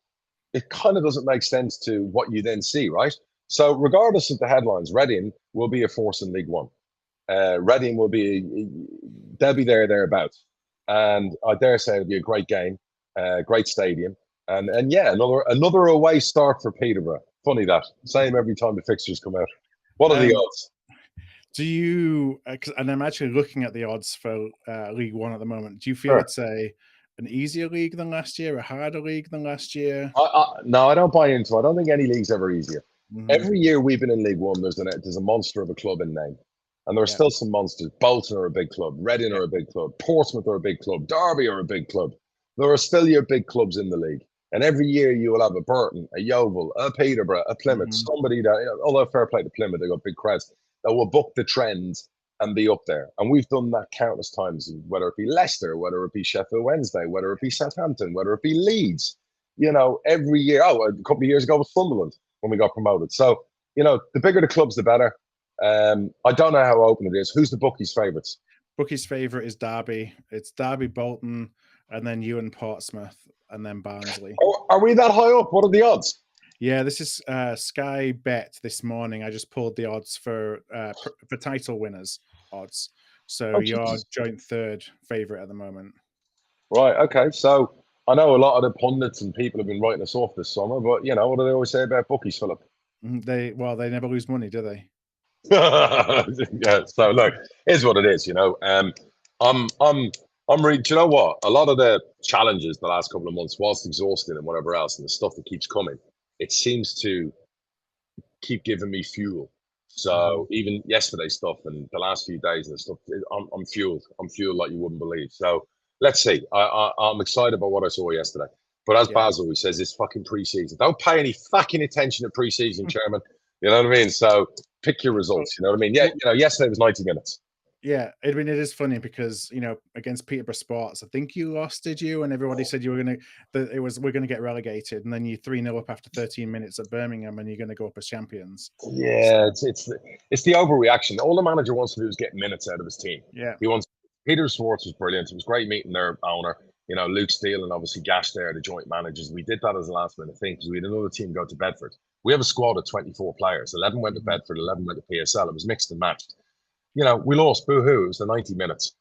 it kind of doesn't make sense to what you then see, right? So regardless of the headlines, Reading will be a force in League One. Reading they'll be thereabouts. And I dare say it'll be a great game, great stadium. And yeah, another away start for Peterborough. Funny that. Same every time the fixtures come out. What are the odds? Do you, and I'm actually looking at the odds for League One at the moment. Do you feel it's an easier league than last year, a harder league than last year? No, I don't buy into it. I don't think any league's ever easier. Mm-hmm. Every year we've been in League One, there's a monster of a club in name. And there are still some monsters. Bolton are a big club. Reading are a big club. Portsmouth are a big club. Derby are a big club. There are still your big clubs in the league. And every year you will have a Burton, a Yeovil, a Peterborough, a Plymouth, somebody that, although fair play to Plymouth, they got big crowds, that will book the trends and be up there. And we've done that countless times, whether it be Leicester, whether it be Sheffield Wednesday, whether it be Southampton, whether it be Leeds. Every year, a couple of years ago was Sunderland when we got promoted. So, the bigger the clubs, the better. I don't know how open it is. Who's the bookies' favourites? Bookies' favourite is Derby. It's Derby, Bolton, and then you and Portsmouth, and then Barnsley. Oh, are we that high up? What are the odds? Yeah, this is Sky Bet this morning. I just pulled the odds for title winners odds. So you're joint third favourite at the moment. Right. Okay. So I know a lot of the pundits and people have been writing us off this summer, but what do they always say about bookies, Philip? They never lose money, do they? Yeah. So look, here's what it is. I'm really. Do you know what? A lot of the challenges the last couple of months, whilst exhausting and whatever else, and the stuff that keeps coming, it seems to keep giving me fuel. So even yesterday's stuff and the last few days and stuff, I'm fueled. I'm fueled like you wouldn't believe. So let's see. I'm excited about what I saw yesterday. But as Basil always says, it's fucking pre-season. Don't pay any fucking attention to pre-season, Chairman. You know what I mean? So pick your results. You know what I mean? Yeah. Yesterday was 90 minutes. Yeah, I mean, it is funny because against Peterborough Sports, I think you lost, did you? And everybody said we're gonna get relegated, and then you 3-0 up after 13 minutes at Birmingham, and you're gonna go up as champions. Yeah, it's the overreaction. All the manager wants to do is get minutes out of his team. Yeah, Peter Sports was brilliant. It was great meeting their owner, Luke Steele and obviously Gash there, the joint managers. We did that as a last minute thing because we had another team go to Bedford. We have a squad of 24 players. 11 went to Bedford, 11 went to PSL. It was mixed and matched. We lost, boo-hoo, it was the 90 minutes.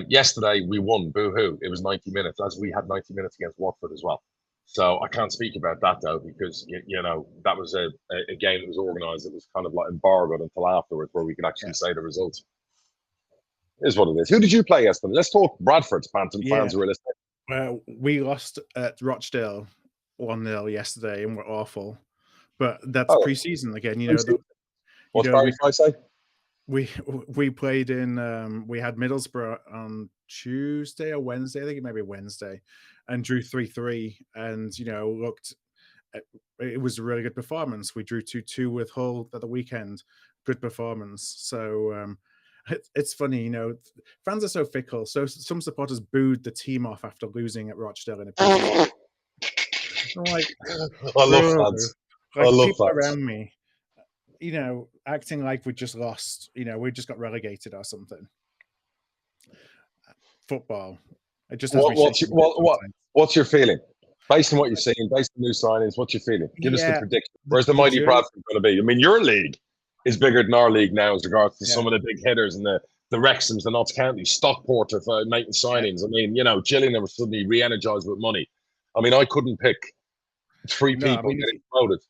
Yesterday, we won, boo-hoo, it was 90 minutes, as we had 90 minutes against Watford as well. So I can't speak about that, though, because, that was a game that was organised that was kind of like embargoed until afterwards where we could actually say the results. It is what it is. Who did you play yesterday? Let's talk Bradford, fans who are listening. Well, we lost at Rochdale 1-0 yesterday and we're awful. But that's pre-season again. What's Barry Fry say? We played in we had Middlesbrough on Tuesday or Wednesday, I think it may be Wednesday, and drew 3-3 and it was a really good performance. We drew 2-2 with Hull at the weekend. Good performance. So it's funny, fans are so fickle. So some supporters booed the team off after losing at Rochdale in a preseason. I'm like, I love fans. I love people fans around me, acting like we just lost, we just got relegated or something. Football. It just has what's your feeling? Based on what you're seeing, based on new signings, what's your feeling? Give us the prediction. Where's the mighty Bradford going to be? I mean, your league is bigger than our league now as regards to some of the big hitters and the Wrexhams, the Notts County, Stockport for making signings. I mean, Gillingham were suddenly re-energized with money. I mean, I couldn't pick three people getting promoted.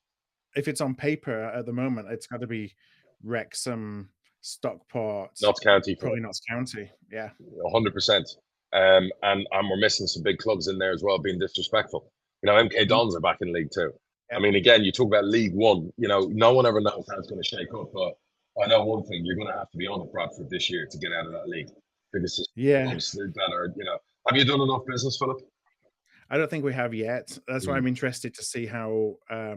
If it's on paper at the moment, it's got to be Wrexham, Stockport, Notts County, probably Notts County. Yeah, 100%. And we're missing some big clubs in there as well, being disrespectful. MK Dons are back in League Two. I mean, again, you talk about League One. No one ever knows how it's going to shake up. But I know one thing: you're going to have to be on at Bradford this year to get out of that league because it's clubs that are. Have you done enough business, Philip? I don't think we have yet. That's why I'm interested to see how,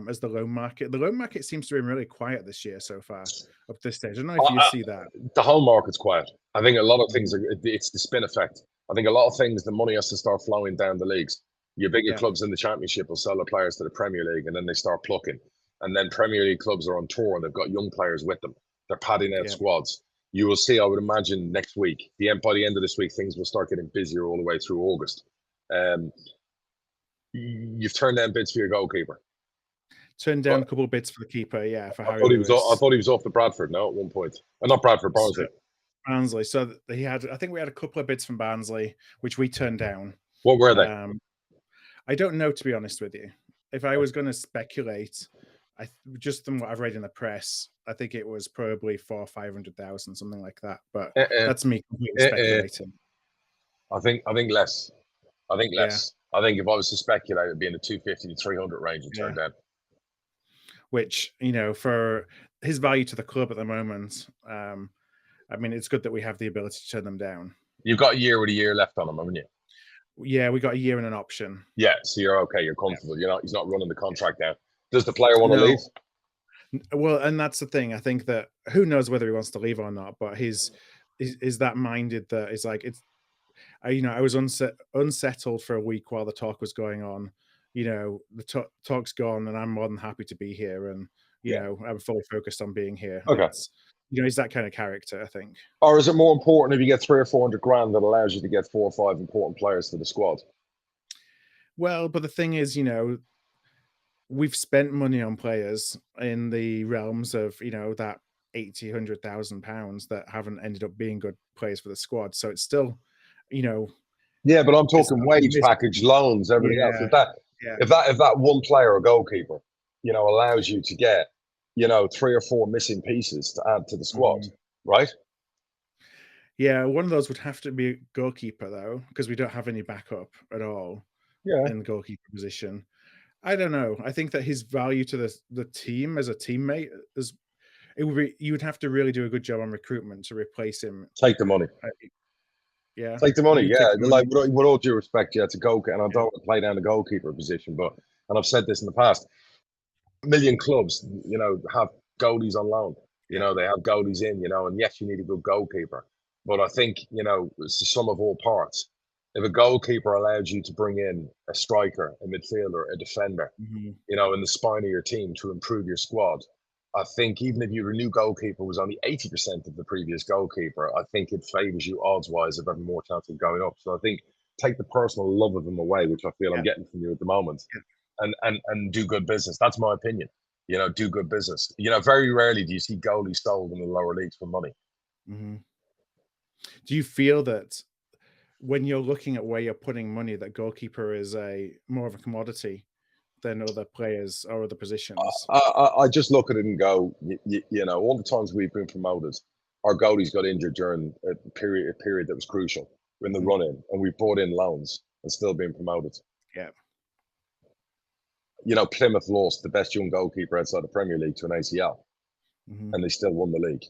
as the loan market seems to be really quiet this year so far up to this stage. I don't know if you see that. The home market's quiet. I think a lot of things it's the spin effect. I think a lot of things, the money has to start flowing down the leagues. Your bigger clubs in the Championship will sell the players to the Premier League, and then they start plucking. And then Premier League clubs are on tour, and they've got young players with them. They're padding out squads. You will see, I would imagine, next week, by the end of this week, things will start getting busier all the way through August. You've turned down bids for your goalkeeper. Turned down a couple of bids for the keeper, yeah. For I thought he was off the Bradford, no, at one point. Not Bradford, Barnsley. Barnsley. So I think we had a couple of bids from Barnsley, which we turned down. What were they? I don't know, to be honest with you. If I was going to speculate, just from what I've read in the press, I think it was probably 400,000 or 500,000, something like that. But that's me completely speculating. I think less. I think less. Yeah. I think if I was to speculate, it'd be in the 250 to 300 range and turned down. Which, for his value to the club at the moment, I mean, it's good that we have the ability to turn them down. You've got a year with a year left on him, haven't you? Yeah, we got a year and an option. Yeah, so you're okay. You're comfortable. He's not running the contract down. Does the player want to leave? Well, and that's the thing. I think that who knows whether he wants to leave or not, but he's that minded that it's like I was unsettled for a week while the talk was going on. The talk's gone, and I'm more than happy to be here, and I'm fully focused on being here. Okay. He's that kind of character, I think. Or is it more important if you get 300 or 400 grand that allows you to get 4 or 5 important players to the squad? Well, but the thing is, we've spent money on players in the realms of, that 80, 100,000 pounds that haven't ended up being good players for the squad. So it's still, Yeah, but I'm talking wage package, loans, everything else. If that one player or goalkeeper, allows you to get, 3 or 4 missing pieces to add to the squad, right? Yeah, one of those would have to be a goalkeeper, though, because we don't have any backup at all in the goalkeeper position. I don't know. I think that his value to the team as a teammate you would have to really do a good job on recruitment to replace him. Take the money. Take the money. Yeah, like with all due respect, it's a goalkeeper, and I don't want to play down the goalkeeper position, and I've said this in the past. A million clubs, have goalies on loan. They have goalies in, and yes, you need a good goalkeeper. But I think, it's the sum of all parts. If a goalkeeper allows you to bring in a striker, a midfielder, a defender, in the spine of your team to improve your squad, I think even if your new goalkeeper was only 80% of the previous goalkeeper, I think it favours you odds-wise of having more chance of going up. So I think take the personal love of them away, which I feel I'm getting from you at the moment, and do good business. That's my opinion. Do good business. Very rarely do you see goalies sold in the lower leagues for money. Mm-hmm. Do you feel that when you're looking at where you're putting money, that goalkeeper is more of a commodity than other players or other positions? I just look at it and go, all the times we've been promoted, our goalies got injured during a period that was crucial in the run-in, and we brought in loans and still been promoted. Yeah. Plymouth lost the best young goalkeeper outside the Premier League to an ACL, and they still won the league.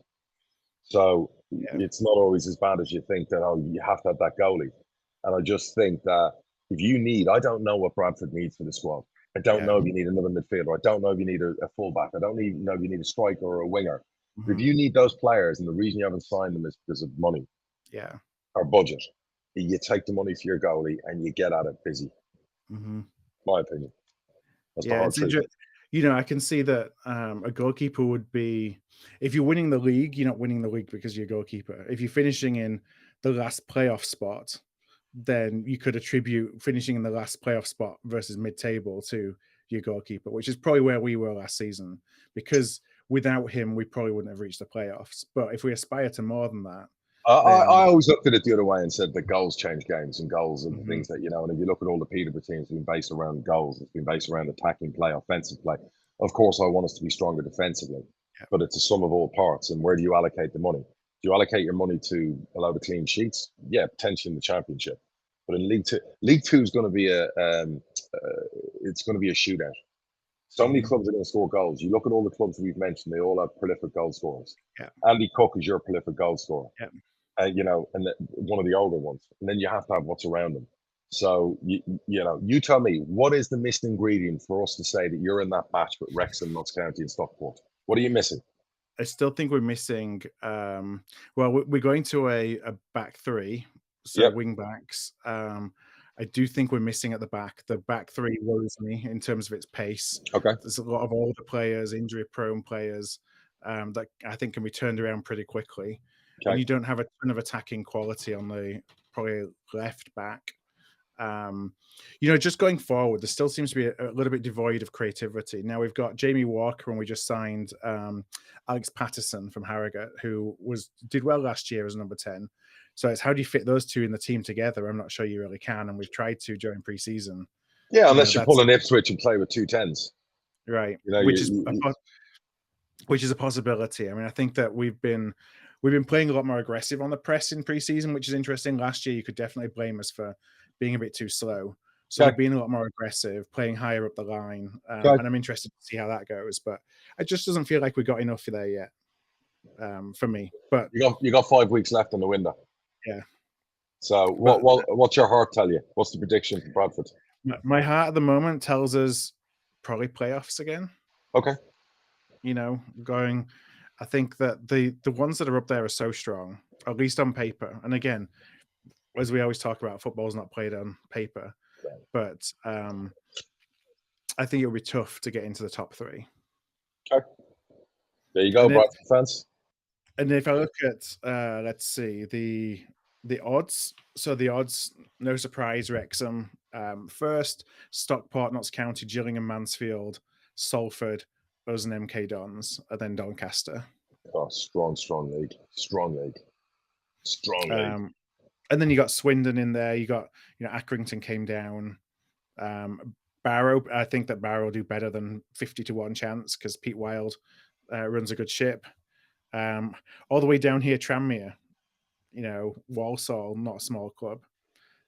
So it's not always as bad as you think that, you have to have that goalie. And I just think that I don't know what Bradford needs for the squad. I don't know if you need another midfielder. I don't know if you need a fullback. I don't even know if you need a striker or a winger. If you need those players, and the reason you haven't signed them is because of money, or budget, you take the money for your goalie and you get at it busy. My opinion. That's the hard truth. I can see that a goalkeeper would be, if you're winning the league, you're not winning the league because you're a goalkeeper. If you're finishing in the last playoff spot, then you could attribute finishing in the last playoff spot versus mid-table to your goalkeeper, which is probably where we were last season, because without him, we probably wouldn't have reached the playoffs. But if we aspire to more than that, I always looked at it the other way and said that goals change games, and goals are the things that, and if you look at all the Peterborough teams, it's been based around goals. It's been based around attacking play, offensive play. Of course, I want us to be stronger defensively, but it's a sum of all parts. And where do you allocate the money? Do you allocate your money to a load of clean sheets? Yeah, potentially in the Championship. But in League Two is going to be it's going to be a shootout. So many clubs are going to score goals. You look at all the clubs we've mentioned; they all have prolific goal scorers. Yeah. Andy Cook is your prolific goal scorer. Yeah. One of the older ones. And then you have to have what's around them. So you tell me, what is the missing ingredient for us to say that you're in that batch with Wrexham, Notts County, and Stockport? What are you missing? I still think we're missing. We're going to a back three, so wing backs. I do think we're missing at the back. The back three worries me in terms of its pace. Okay. There's a lot of older players, injury-prone players that I think can be turned around pretty quickly. Okay. And you don't have a ton of attacking quality on the probably left back. Just going forward, there still seems to be a little bit devoid of creativity. Now we've got Jamie Walker, and we just signed Alex Patterson from Harrogate, who did well last year as number 10. So it's how do you fit those two in the team together? I'm not sure you really can, and we've tried to during pre-season. Yeah, unless you pull an Ipswich and play with 2 10s. Right, which is a possibility. I mean, I think that we've been playing a lot more aggressive on the press in pre-season, which is interesting. Last year, you could definitely blame us for being a bit too slow. So we've been a lot more aggressive, playing higher up the line. And I'm interested to see how that goes. But it just doesn't feel like we got enough there yet for me. But you got 5 weeks left in the window. Yeah. So what's your heart tell you? What's the prediction for Bradford? My heart at the moment tells us probably playoffs again. Okay. I think that the ones that are up there are so strong, at least on paper. And again, as we always talk about, football's not played on paper. But I think it'll be tough to get into the top 3. Okay. There you go, Bradford fans. And if I look at, let's see, the odds. So the odds, no surprise, Wrexham first, Stockport, Notts County, Gillingham, Mansfield, Salford, us and MK Dons, and then Doncaster. Oh, strong league. Strong league. And then you got Swindon in there. You got, Accrington came down. Barrow, I think that Barrow will do better than 50-1 chance because Pete Wild runs a good ship. All the way down here, Tranmere, Walsall, not a small club.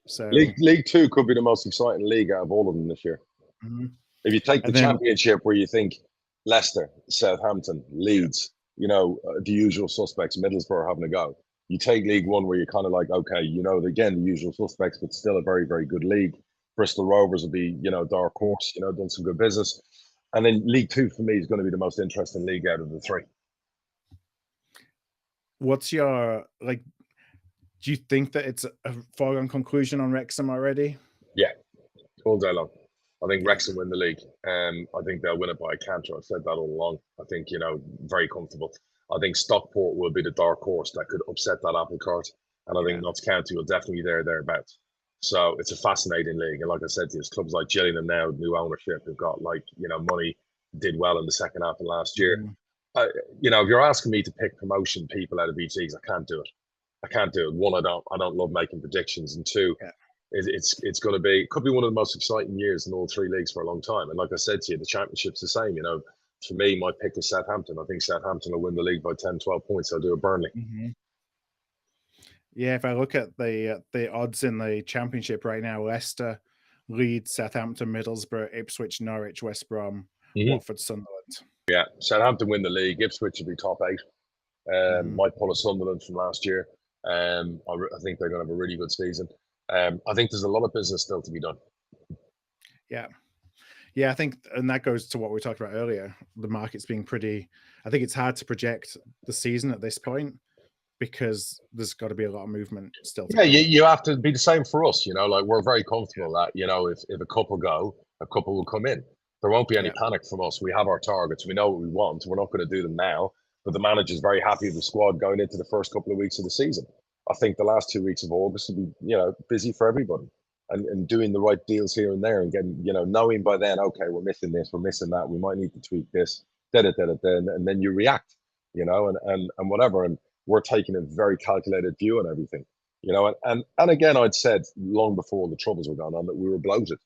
So League 2 could be the most exciting league out of all of them this year. Mm-hmm. If you take the Championship, where you think Leicester, Southampton, Leeds, the usual suspects, Middlesbrough having a go. You take League 1, where you're kind of like, okay, again, the usual suspects, but still a very, very good league. Bristol Rovers will be, dark horse, done some good business. And then League 2 for me is going to be the most interesting league out of the 3. What's your, do you think that it's a foregone conclusion on Wrexham already? Yeah, all day long. I think Wrexham win the league. I think they'll win it by a canter. I've said that all along. I think, very comfortable. I think Stockport will be the dark horse that could upset that apple cart. And I think Notts County will definitely be thereabouts. So it's a fascinating league. And like I said to you, clubs like Gillingham now, new ownership, have got money, did well in the second half of last year. Mm. If you're asking me to pick promotion people out of each league, I can't do it. One, I don't love making predictions. And two, it's going to be, could be one of the most exciting years in all 3 leagues for a long time. And like I said to you, the Championship's the same, For me, my pick is Southampton. I think Southampton will win the league by 10, 12 points. They'll do a Burnley. Mm-hmm. Yeah, if I look at the odds in the Championship right now, Leicester, Leeds, Southampton, Middlesbrough, Ipswich, Norwich, West Brom, Watford, Sunderland. Yeah, Southampton win the league. Ipswich will be top 8. Might pull a Sunderland from last year. I think they're going to have a really good season. I think there's a lot of business still to be done. Yeah, I think, and that goes to what we talked about earlier, the market's being pretty, I think it's hard to project the season at this point because there's got to be a lot of movement still. Yeah, you have to be the same for us, we're very comfortable that, if a couple go, a couple will come in. There won't be any panic from us. We have our targets. We know what we want. We're not going to do them now, but the manager's very happy with the squad going into the first couple of weeks of the season. I think the last 2 weeks of August will be, busy for everybody. And doing the right deals here and there and getting, knowing by then, okay, we're missing this, we're missing that, we might need to tweak this, and then you react, and whatever. And we're taking a very calculated view on everything, and again, I'd said long before the troubles were going on that we were bloated.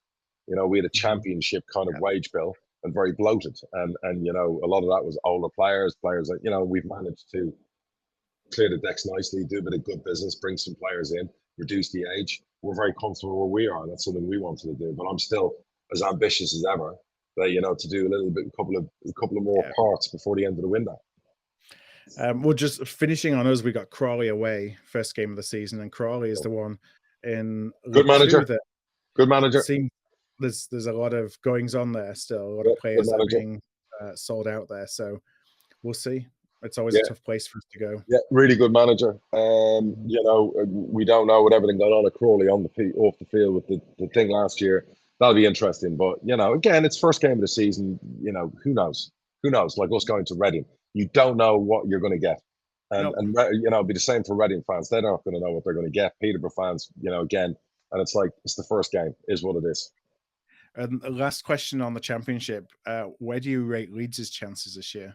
We had a Championship kind of wage bill and very bloated. And a lot of that was older players that, we've managed to clear the decks nicely, do a bit of good business, bring some players in, reduce the age. We're very comfortable where we are. And that's something we wanted to do. But I'm still as ambitious as ever to do a couple of more parts before the end of the window. Well, just finishing on us, we got Crawley away, first game of the season, and Crawley is the one in good manager. That good manager. There's a lot of goings on there still. A lot of players that are being sold out there, so we'll see. It's always a tough place for us to go. Yeah, really good manager. We don't know what everything going on at Crawley off the field with the thing last year. That'll be interesting. But again, it's first game of the season. Who knows? Who knows? Like us going to Reading, you don't know what you're going to get, and it'll be the same for Reading fans. They're not going to know what they're going to get. Peterborough fans, again, and it's like it's the first game, is what it is. And last question on the championship: where do you rate Leeds' chances this year?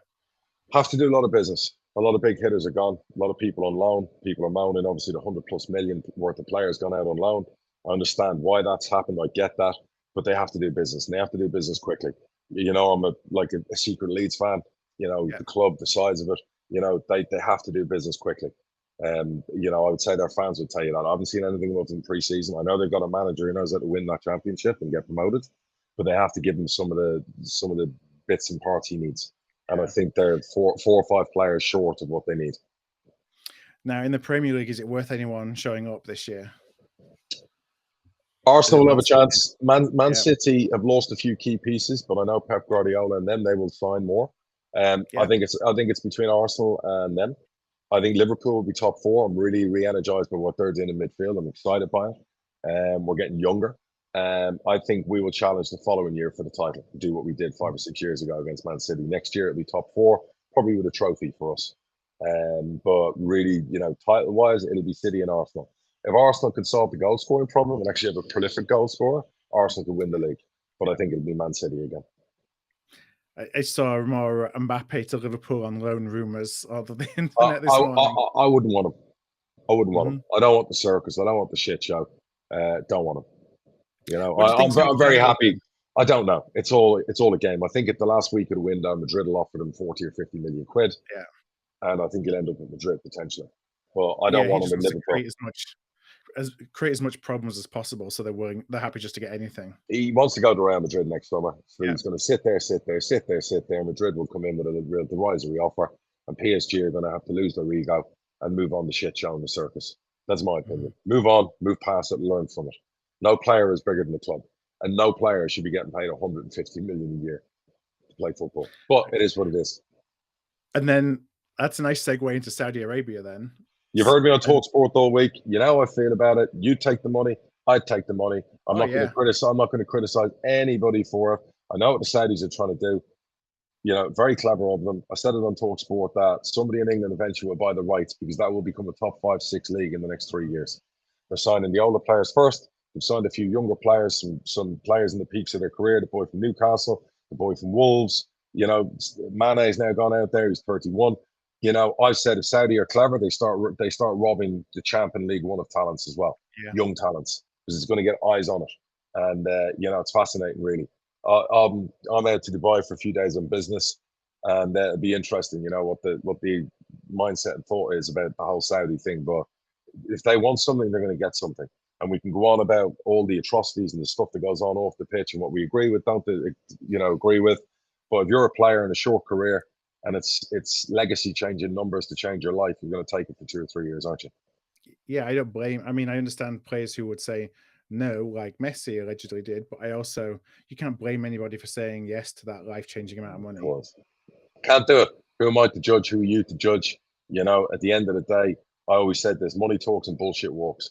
Have to do a lot of business. A lot of big hitters are gone. A lot of people on loan. People are moaning. Obviously, the 100+ million worth of players gone out on loan. I understand why that's happened. I get that, but they have to do business, and they have to do business quickly. I'm a secret Leeds fan. The club, the size of it. They have to do business quickly. I would say their fans would tell you that. I haven't seen anything about them pre-season. I know they've got a manager who knows how to win that championship and get promoted, but they have to give him some of the bits and parts he needs. And I think they're four or five players short of what they need. Now, in the Premier League, is it worth anyone showing up this year? Arsenal will have a chance. Man City have lost a few key pieces, but I know Pep Guardiola and them, they will sign more. I think it's between Arsenal and them. I think Liverpool will be top four. I'm really re-energized by what they're doing in midfield. I'm excited by it. We're getting younger. I think we will challenge the following year for the title, do what we did 5 or 6 years ago against Man City. Next year it'll be top four, probably with a trophy for us. But really, title-wise, it'll be City and Arsenal. If Arsenal could solve the goal scoring problem and actually have a prolific goal scorer, Arsenal could win the league. But I think it'll be Man City again. I saw more Mbappe to Liverpool on loan rumours on the internet this morning. I wouldn't want him. I wouldn't want him. I don't want the circus. I don't want the shit show. Don't want him. I'm very happy. I don't know. It's all a game. I think at the last week of the window, Madrid will offer him 40 or 50 million quid. Yeah. And I think he'll end up at Madrid potentially. But I don't want him in Liverpool. Create as much problems as possible, so they're happy just to get anything. He wants to go to Real Madrid next summer. So he's going to sit there. Madrid will come in with a derisory offer, and PSG are going to have to lose their ego and move on the shit show and the circus. That's my opinion. Move on, move past it, and learn from it. No player is bigger than the club, and no player should be getting paid 150 million a year to play football. But it is what it is. And then that's a nice segue into Saudi Arabia then. You've heard me on TalkSport all week. You know how I feel about it. You take the money, I take the money. I'm not going to criticize anybody for it. I know what the Saudis are trying to do. Very clever of them. I said it on TalkSport that somebody in England eventually will buy the rights, because that will become a top 5-6 league in the next 3 years. They're signing the older players first. They've signed a few younger players, some players in the peaks of their career. The boy from Newcastle, the boy from Wolves. Mane's now gone out there. He's 31. I've said if Saudi are clever, they start robbing the champion League One of talents as well, young talents, because it's going to get eyes on it. And it's fascinating, really. I'm out to Dubai for a few days on business, and it'll be interesting. What the mindset and thought is about the whole Saudi thing. But if they want something, they're going to get something. And we can go on about all the atrocities and the stuff that goes on off the pitch and what we agree with, don't agree with. But if you're a player in a short career, and it's legacy changing numbers to change your life, you're going to take it for 2 or 3 years, aren't you? Yeah, I don't blame. I mean, I understand players who would say no, like Messi allegedly did, but you can't blame anybody for saying yes to that life-changing amount of money. Of course. Can't do it. Who am I to judge? Who are you to judge? At the end of the day, I always said this: money talks and bullshit walks.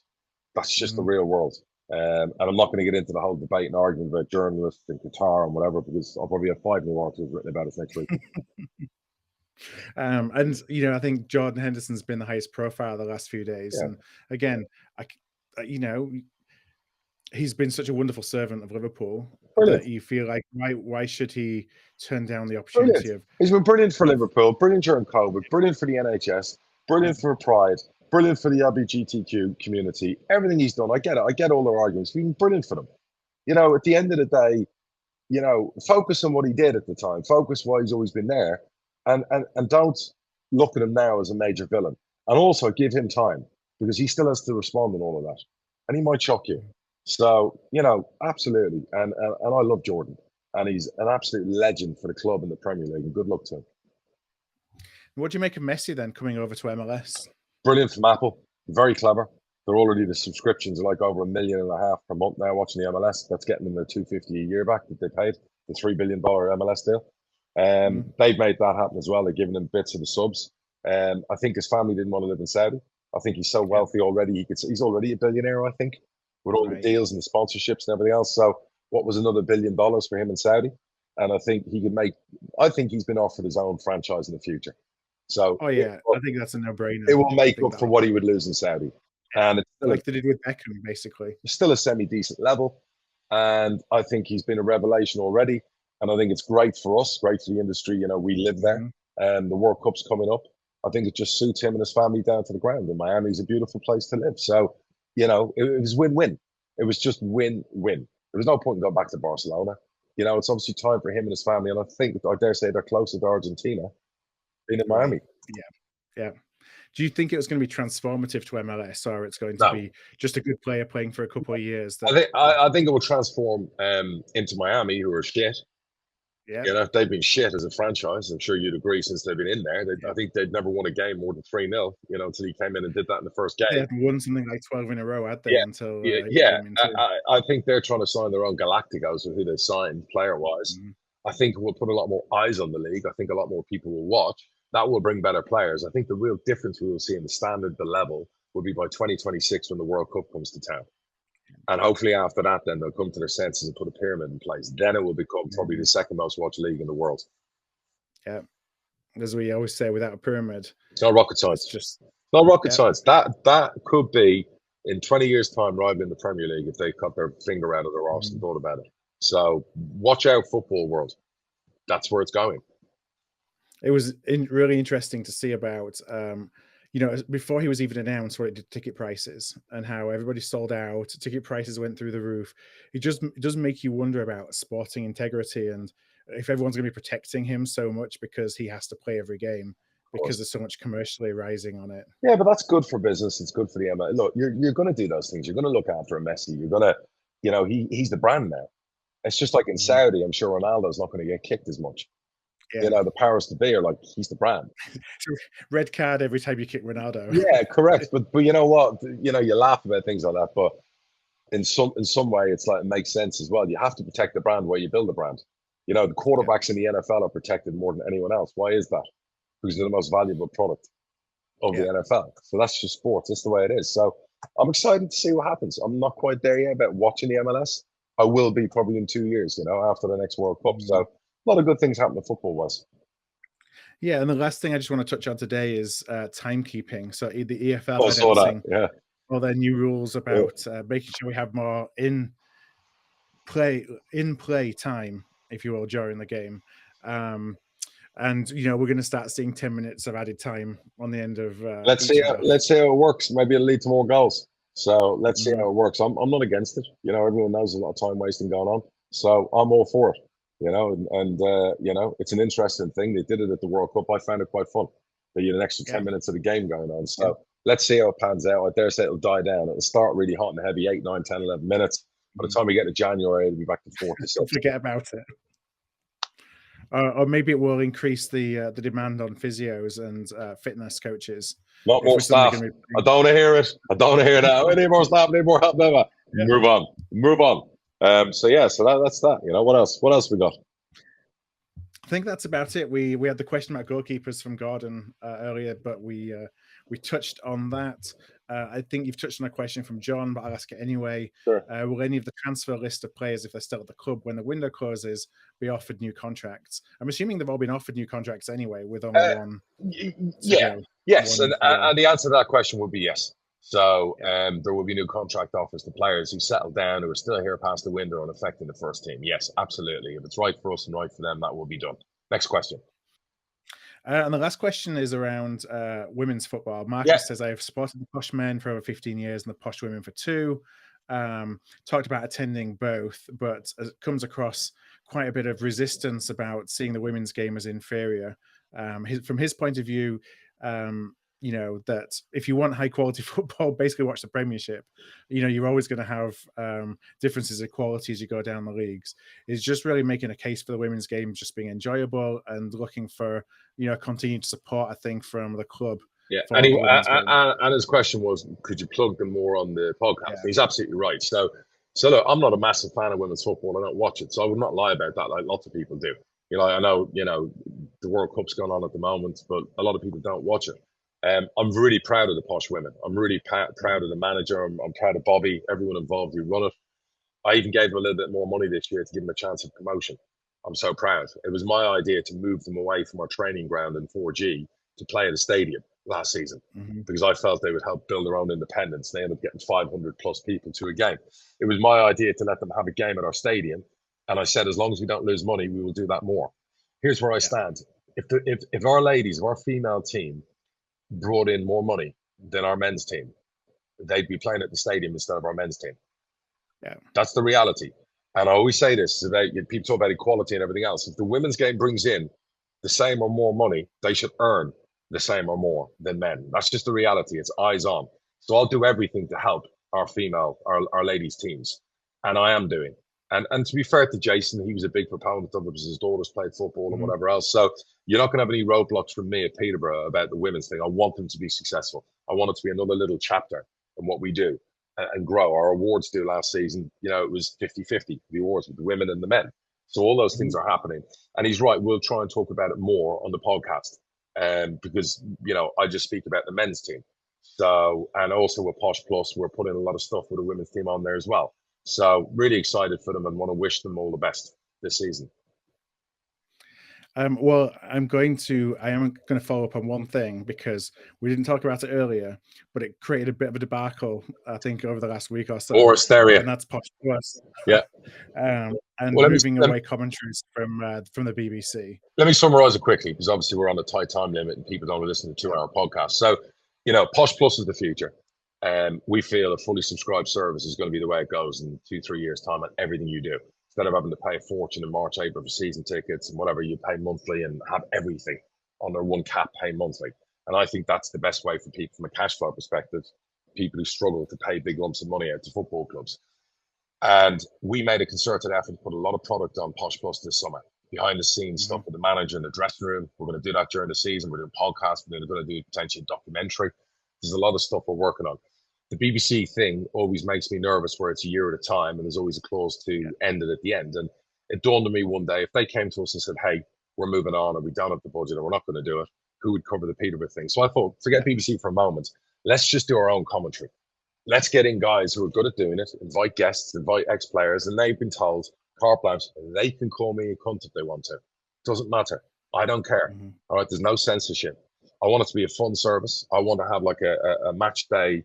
That's just the real world. And I'm not going to get into the whole debate and argument about journalists in Qatar and whatever, because I'll probably have 5 new articles written about us next week. And I think Jordan Henderson's been the highest profile the last few days. And again, he's been such a wonderful servant of Liverpool that you feel like why should he turn down the opportunity of? He's been brilliant for Liverpool, brilliant during COVID, brilliant for the NHS, brilliant for Pride, brilliant for the LGBTQ community. Everything he's done, I get it. I get all their arguments. He's been brilliant for them. At the end of the day, focus on what he did at the time. Focus why he's always been there. And don't look at him now as a major villain. And also give him time, because he still has to respond and all of that. And he might shock you. So, absolutely. And I love Jordan. and he's an absolute legend for the club in the Premier League. And good luck to him. What do you make of Messi then coming over to MLS? Brilliant from Apple, very clever. They're already, the subscriptions are like over $1.5 million per month now watching the MLS. That's getting them their $250 a year back that they paid, the $3 billion MLS deal. They've made that happen as well. They're giving him bits of the subs. I think his family didn't want to live in Saudi. I think he's so wealthy already. He's already a billionaire, I think, with all the deals and the sponsorships and everything else. So what was another $1 billion for him in Saudi? And I think he could make, I think he's been offered his own franchise in the future. So I think that's a no-brainer. It will make up for what he would lose in Saudi. And it's still like they did with Beckham, basically. Still a semi-decent level. And I think he's been a revelation already. And I think it's great for us, great for the industry. You know, we live there and the World Cup's coming up. I think it just suits him and his family down to the ground. And Miami's a beautiful place to live. So, you know, it was win-win. It was just win-win. There was no point in going back to Barcelona. You know, it's obviously time for him and his family. And I think, I dare say, they're closer to Argentina being in Miami. Yeah. Do you think it was going to be transformative to MLS, or it's going to be just a good player playing for a couple of years? I think it will transform into Miami, who are shit. Yeah. You know, they've been shit as a franchise. I'm sure you'd agree since they've been in there. I think they'd never won a game more than 3-0, you know, until he came in and did that in the first game. They hadn't won something like 12 in a row, had they? Until I think they're trying to sign their own Galacticos with who they signed player-wise. I think it will put a lot more eyes on the league. I think a lot more people will watch. That will bring better players. I think the real difference we will see in the standard, the level, will be by 2026 when the World Cup comes to town. And hopefully after that, then they'll come to their senses and put a pyramid in place. Then it will become probably the second most watched league in the world. Yeah. As we always say, without a pyramid, it's not rocket science. It's just not rocket science. That could be in 20 years' time rivaling the Premier League if they cut their finger out of their arse and thought about it. So watch out, football world. That's where it's going. It was really interesting to see about, you know, before he was even announced, what it did ticket prices and how everybody sold out. Ticket prices went through the roof. It does make you wonder about sporting integrity and if everyone's going to be protecting him so much because he has to play every game because there's so much commercially rising on it. Yeah, but that's good for business. It's good for the MLS. Look, you're going to do those things. You're going to look after a Messi. You're going to, you know, he's the brand now. It's just like in Saudi, I'm sure Ronaldo's not going to get kicked as much. Yeah. You know, the powers to be are like, he's the brand. Red card every time you kick Ronaldo. Yeah, correct. But you know what? You know, you laugh about things like that, but in some way, it's like it makes sense as well. You have to protect the brand where you build the brand. You know, the quarterbacks in the NFL are protected more than anyone else. Why is that? Because they're the most valuable product of the NFL. So that's just sports. That's the way it is. So I'm excited to see what happens. I'm not quite there yet about watching the MLS. I will be probably in 2 years, you know, after the next World Cup. So a lot of good things happen football-wise. Yeah, and the last thing I just want to touch on today is timekeeping. So the EFL all their new rules about making sure we have more in play time, if you will, during the game. And you know, we're going to start seeing 10 minutes of added time on the end of. Let's see how it works. Maybe it'll lead to more goals. So let's see how it works. I'm not against it. You know, everyone knows there's a lot of time wasting going on. So I'm all for it. You know, and you know, it's an interesting thing. They did it at the World Cup. I found it quite fun. That you had an extra 10 minutes of the game going on. So let's see how it pans out. I dare say it'll die down. It'll start really hot and heavy, 8, 9, 10, 11 minutes. By the time we get to January, it'll be back to 4 to 6. Forget about it. Or maybe it will increase the demand on physios and fitness coaches. Not more staff. I don't want to hear it. I don't want to hear that. We need more staff. Need more help. Never. Yeah. Move on. So that's that. You know, what else? What else we got? I think that's about it. We had the question about goalkeepers from Gordon earlier, but we touched on that. I think you've touched on a question from John, but I'll ask it anyway. Sure. Will any of the transfer list of players, if they're still at the club when the window closes, be offered new contracts? I'm assuming they've all been offered new contracts anyway, with only one. Yes, and the answer to that question would be yes. So there will be new contract offers to players who settle down, who are still here past the window and affecting the first team. Yes, absolutely. If it's right for us and right for them, that will be done. Next question. And the last question is around women's football. Marcus says, I've supported the posh men for over 15 years and the posh women for 2. Talked about attending both, but it comes across quite a bit of resistance about seeing the women's game as inferior. From his point of view, you know, that if you want high quality football, basically watch the Premiership. You know, you're always going to have differences in quality as you go down the leagues. It's just really making a case for the women's game just being enjoyable and looking for, you know, continued support, I think, from the club. Yeah, for the women's game. and his question was, could you plug them more on the podcast? Yeah. He's absolutely right. So look, I'm not a massive fan of women's football. I don't watch it, so I would not lie about that like lots of people do. You know, I know, you know, the World Cup's going on at the moment, but a lot of people don't watch it. I'm really proud of the Posh women. I'm really proud of the manager. I'm proud of Bobby, everyone involved who run it. I even gave them a little bit more money this year to give them a chance of promotion. I'm so proud. It was my idea to move them away from our training ground in 4G to play at a stadium last season, because I felt they would help build their own independence. They ended up getting 500 plus people to a game. It was my idea to let them have a game at our stadium. And I said, as long as we don't lose money, we will do that more. Here's where I stand. If our ladies, if our female team brought in more money than our men's team, they'd be playing at the stadium instead of our men's team. Yeah, that's the reality. And I always say this about, people talk about equality and everything else. If the women's game brings in the same or more money, they should earn the same or more than men. That's just the reality. It's eyes on. So I'll do everything to help our ladies teams, and I am doing. And to be fair to Jason, he was a big proponent of it because his daughters played football and whatever else. So you're not going to have any roadblocks from me at Peterborough about the women's thing. I want them to be successful. I want it to be another little chapter in what we do and grow. Our awards do last season, you know, it was 50-50, the awards with the women and the men. So all those things are happening. And he's right, we'll try and talk about it more on the podcast. Because, you know, I just speak about the men's team. So, and also with Posh Plus, we're putting a lot of stuff with the women's team on there as well. So really excited for them and want to wish them all the best this season. Well, I am going to follow up on one thing, because we didn't talk about it earlier, but it created a bit of a debacle, I think, over the last week or so. Or Hysteria. And that's Posh Plus. Yeah. And moving away commentaries from the BBC. Let me summarize it quickly, because obviously we're on a tight time limit and people don't listen to 2-hour podcasts. So, you know, Posh Plus is the future. We feel a fully subscribed service is going to be the way it goes in 2-3 years' time on everything you do. Instead of having to pay a fortune in March, April for season tickets and whatever, you pay monthly and have everything under one cap, pay monthly. And I think that's the best way for people from a cash flow perspective, people who struggle to pay big lumps of money out to football clubs. And we made a concerted effort to put a lot of product on Posh Plus this summer, behind the scenes stuff with the manager in the dressing room. We're going to do that during the season. We're doing podcasts. We're going to do potentially a documentary. There's a lot of stuff we're working on. The BBC thing always makes me nervous, where it's a year at a time and there's always a clause to end it at the end. And it dawned on me one day, if they came to us and said, hey, we're moving on and we don't have the budget and we're not going to do it, who would cover the Peterborough thing? So I thought, forget BBC for a moment. Let's just do our own commentary. Let's get in guys who are good at doing it, invite guests, invite ex-players, and they've been told, carte blanche, they can call me a cunt if they want to. Doesn't matter. I don't care. All right, there's no censorship. I want it to be a fun service. I want to have like a match day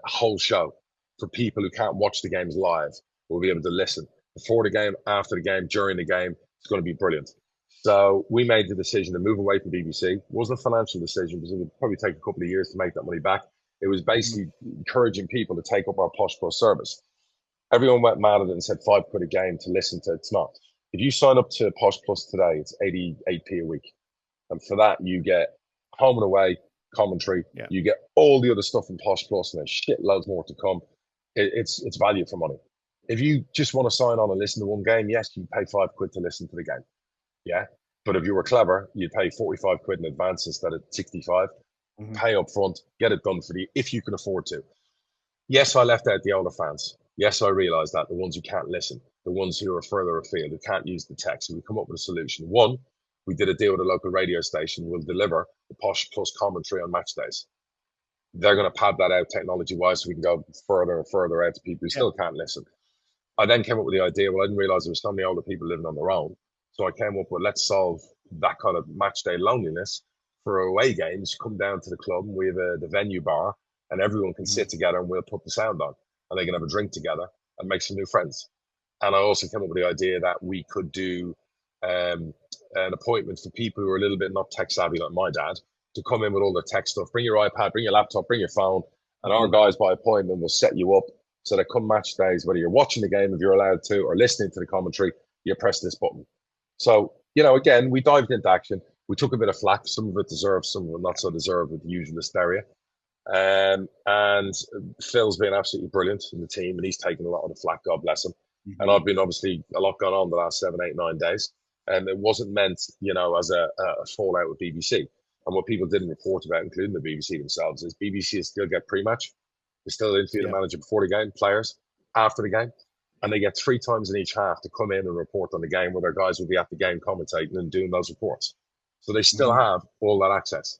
whole show for people who can't watch the games live. We'll be able to listen before the game, after the game, during the game. It's going to be brilliant. So we made the decision to move away from BBC. It wasn't a financial decision, because it would probably take a couple of years to make that money back. It was basically encouraging people to take up our Posh Plus service. Everyone went mad at it and said £5 a game to listen to. It's not. If you sign up to Posh Plus today, it's 88p a week. And for that, you get home and away commentary. You get all the other stuff in Posh Plus, and there's shitloads more to come. It's value for money. If you just want to sign on and listen to one game, yes, you pay £5 to listen to the game. Yeah. But if you were clever, you'd pay 45 quid in advance instead of 65. Pay up front, get it done for you if you can afford to. Yes, I left out the older fans. Yes, I realise that, the ones who can't listen, the ones who are further afield, who can't use the text. So we come up with a solution. One, we did a deal with a local radio station. We'll deliver the Posh Plus commentary on match days. They're going to pad that out technology-wise, so we can go further and further out to people who still can't listen. I then came up with the idea, well, I didn't realise there were so many older people living on their own. So I came up with, let's solve that kind of match day loneliness. For away games, come down to the club, and we have the venue bar, and everyone can sit together, and we'll put the sound on, and they can have a drink together and make some new friends. And I also came up with the idea that we could do an appointment for people who are a little bit not tech savvy, like my dad, to come in with all their tech stuff. Bring your iPad, bring your laptop, bring your phone, and our guys by appointment will set you up so that come match days, whether you're watching the game, if you're allowed to, or listening to the commentary, you press this button. So, you know, again, we dived into action. We took a bit of flack. Some of it deserved, some of it not so deserved with the usual hysteria. And Phil's been absolutely brilliant in the team, and he's taken a lot of the flack, God bless him. Mm-hmm. And I've been obviously a lot gone on the last 7, 8, 9 days. And it wasn't meant, as a fallout with BBC. And what people didn't report about, including the BBC themselves, is BBC still get pre-match. They still interview the manager before the game, players after the game. And they get 3 times in each half to come in and report on the game, where their guys will be at the game commentating and doing those reports. So they still have all that access.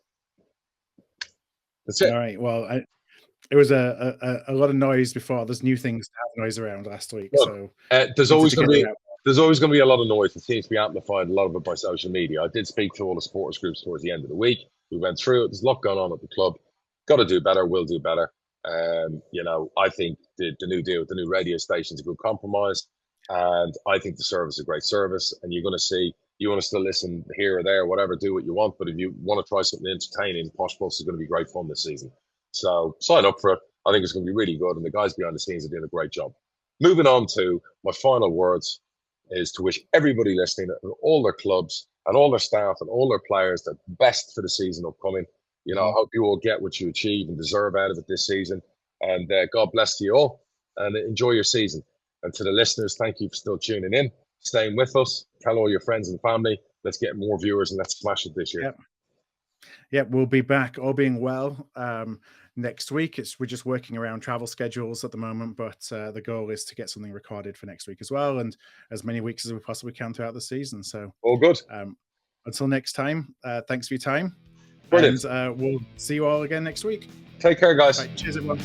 That's it. All right. Well, it was a lot of noise before. There's new things to have noise around last week. Look, so there's always going to be a lot of noise. It seems to be amplified, a lot of it by social media. I did speak to all the supporters groups towards the end of the week. We went through it. There's a lot going on at the club. Got to do better. We'll do better. I think the new deal with the new radio station is a good compromise. And I think the service is a great service. And you're going to see, you want to still listen here or there, whatever, do what you want. But if you want to try something entertaining, Posh Pulse is going to be great fun this season. So sign up for it. I think it's going to be really good. And the guys behind the scenes are doing a great job. Moving on to my final words is to wish everybody listening, all their clubs and all their staff and all their players, the best for the season upcoming. I hope you all get what you achieve and deserve out of it this season. And God bless to you all and enjoy your season. And to the listeners, thank you for still tuning in, staying with us. Tell all your friends and family. Let's get more viewers and let's smash it this year. Yep, we'll be back, all being well, next week. We're just working around travel schedules at the moment, but the goal is to get something recorded for next week as well, and as many weeks as we possibly can throughout the season. So all good. Until next time, thanks for your time. Brilliant. And we'll see you all again next week. Take care, guys. Right, cheers, everyone.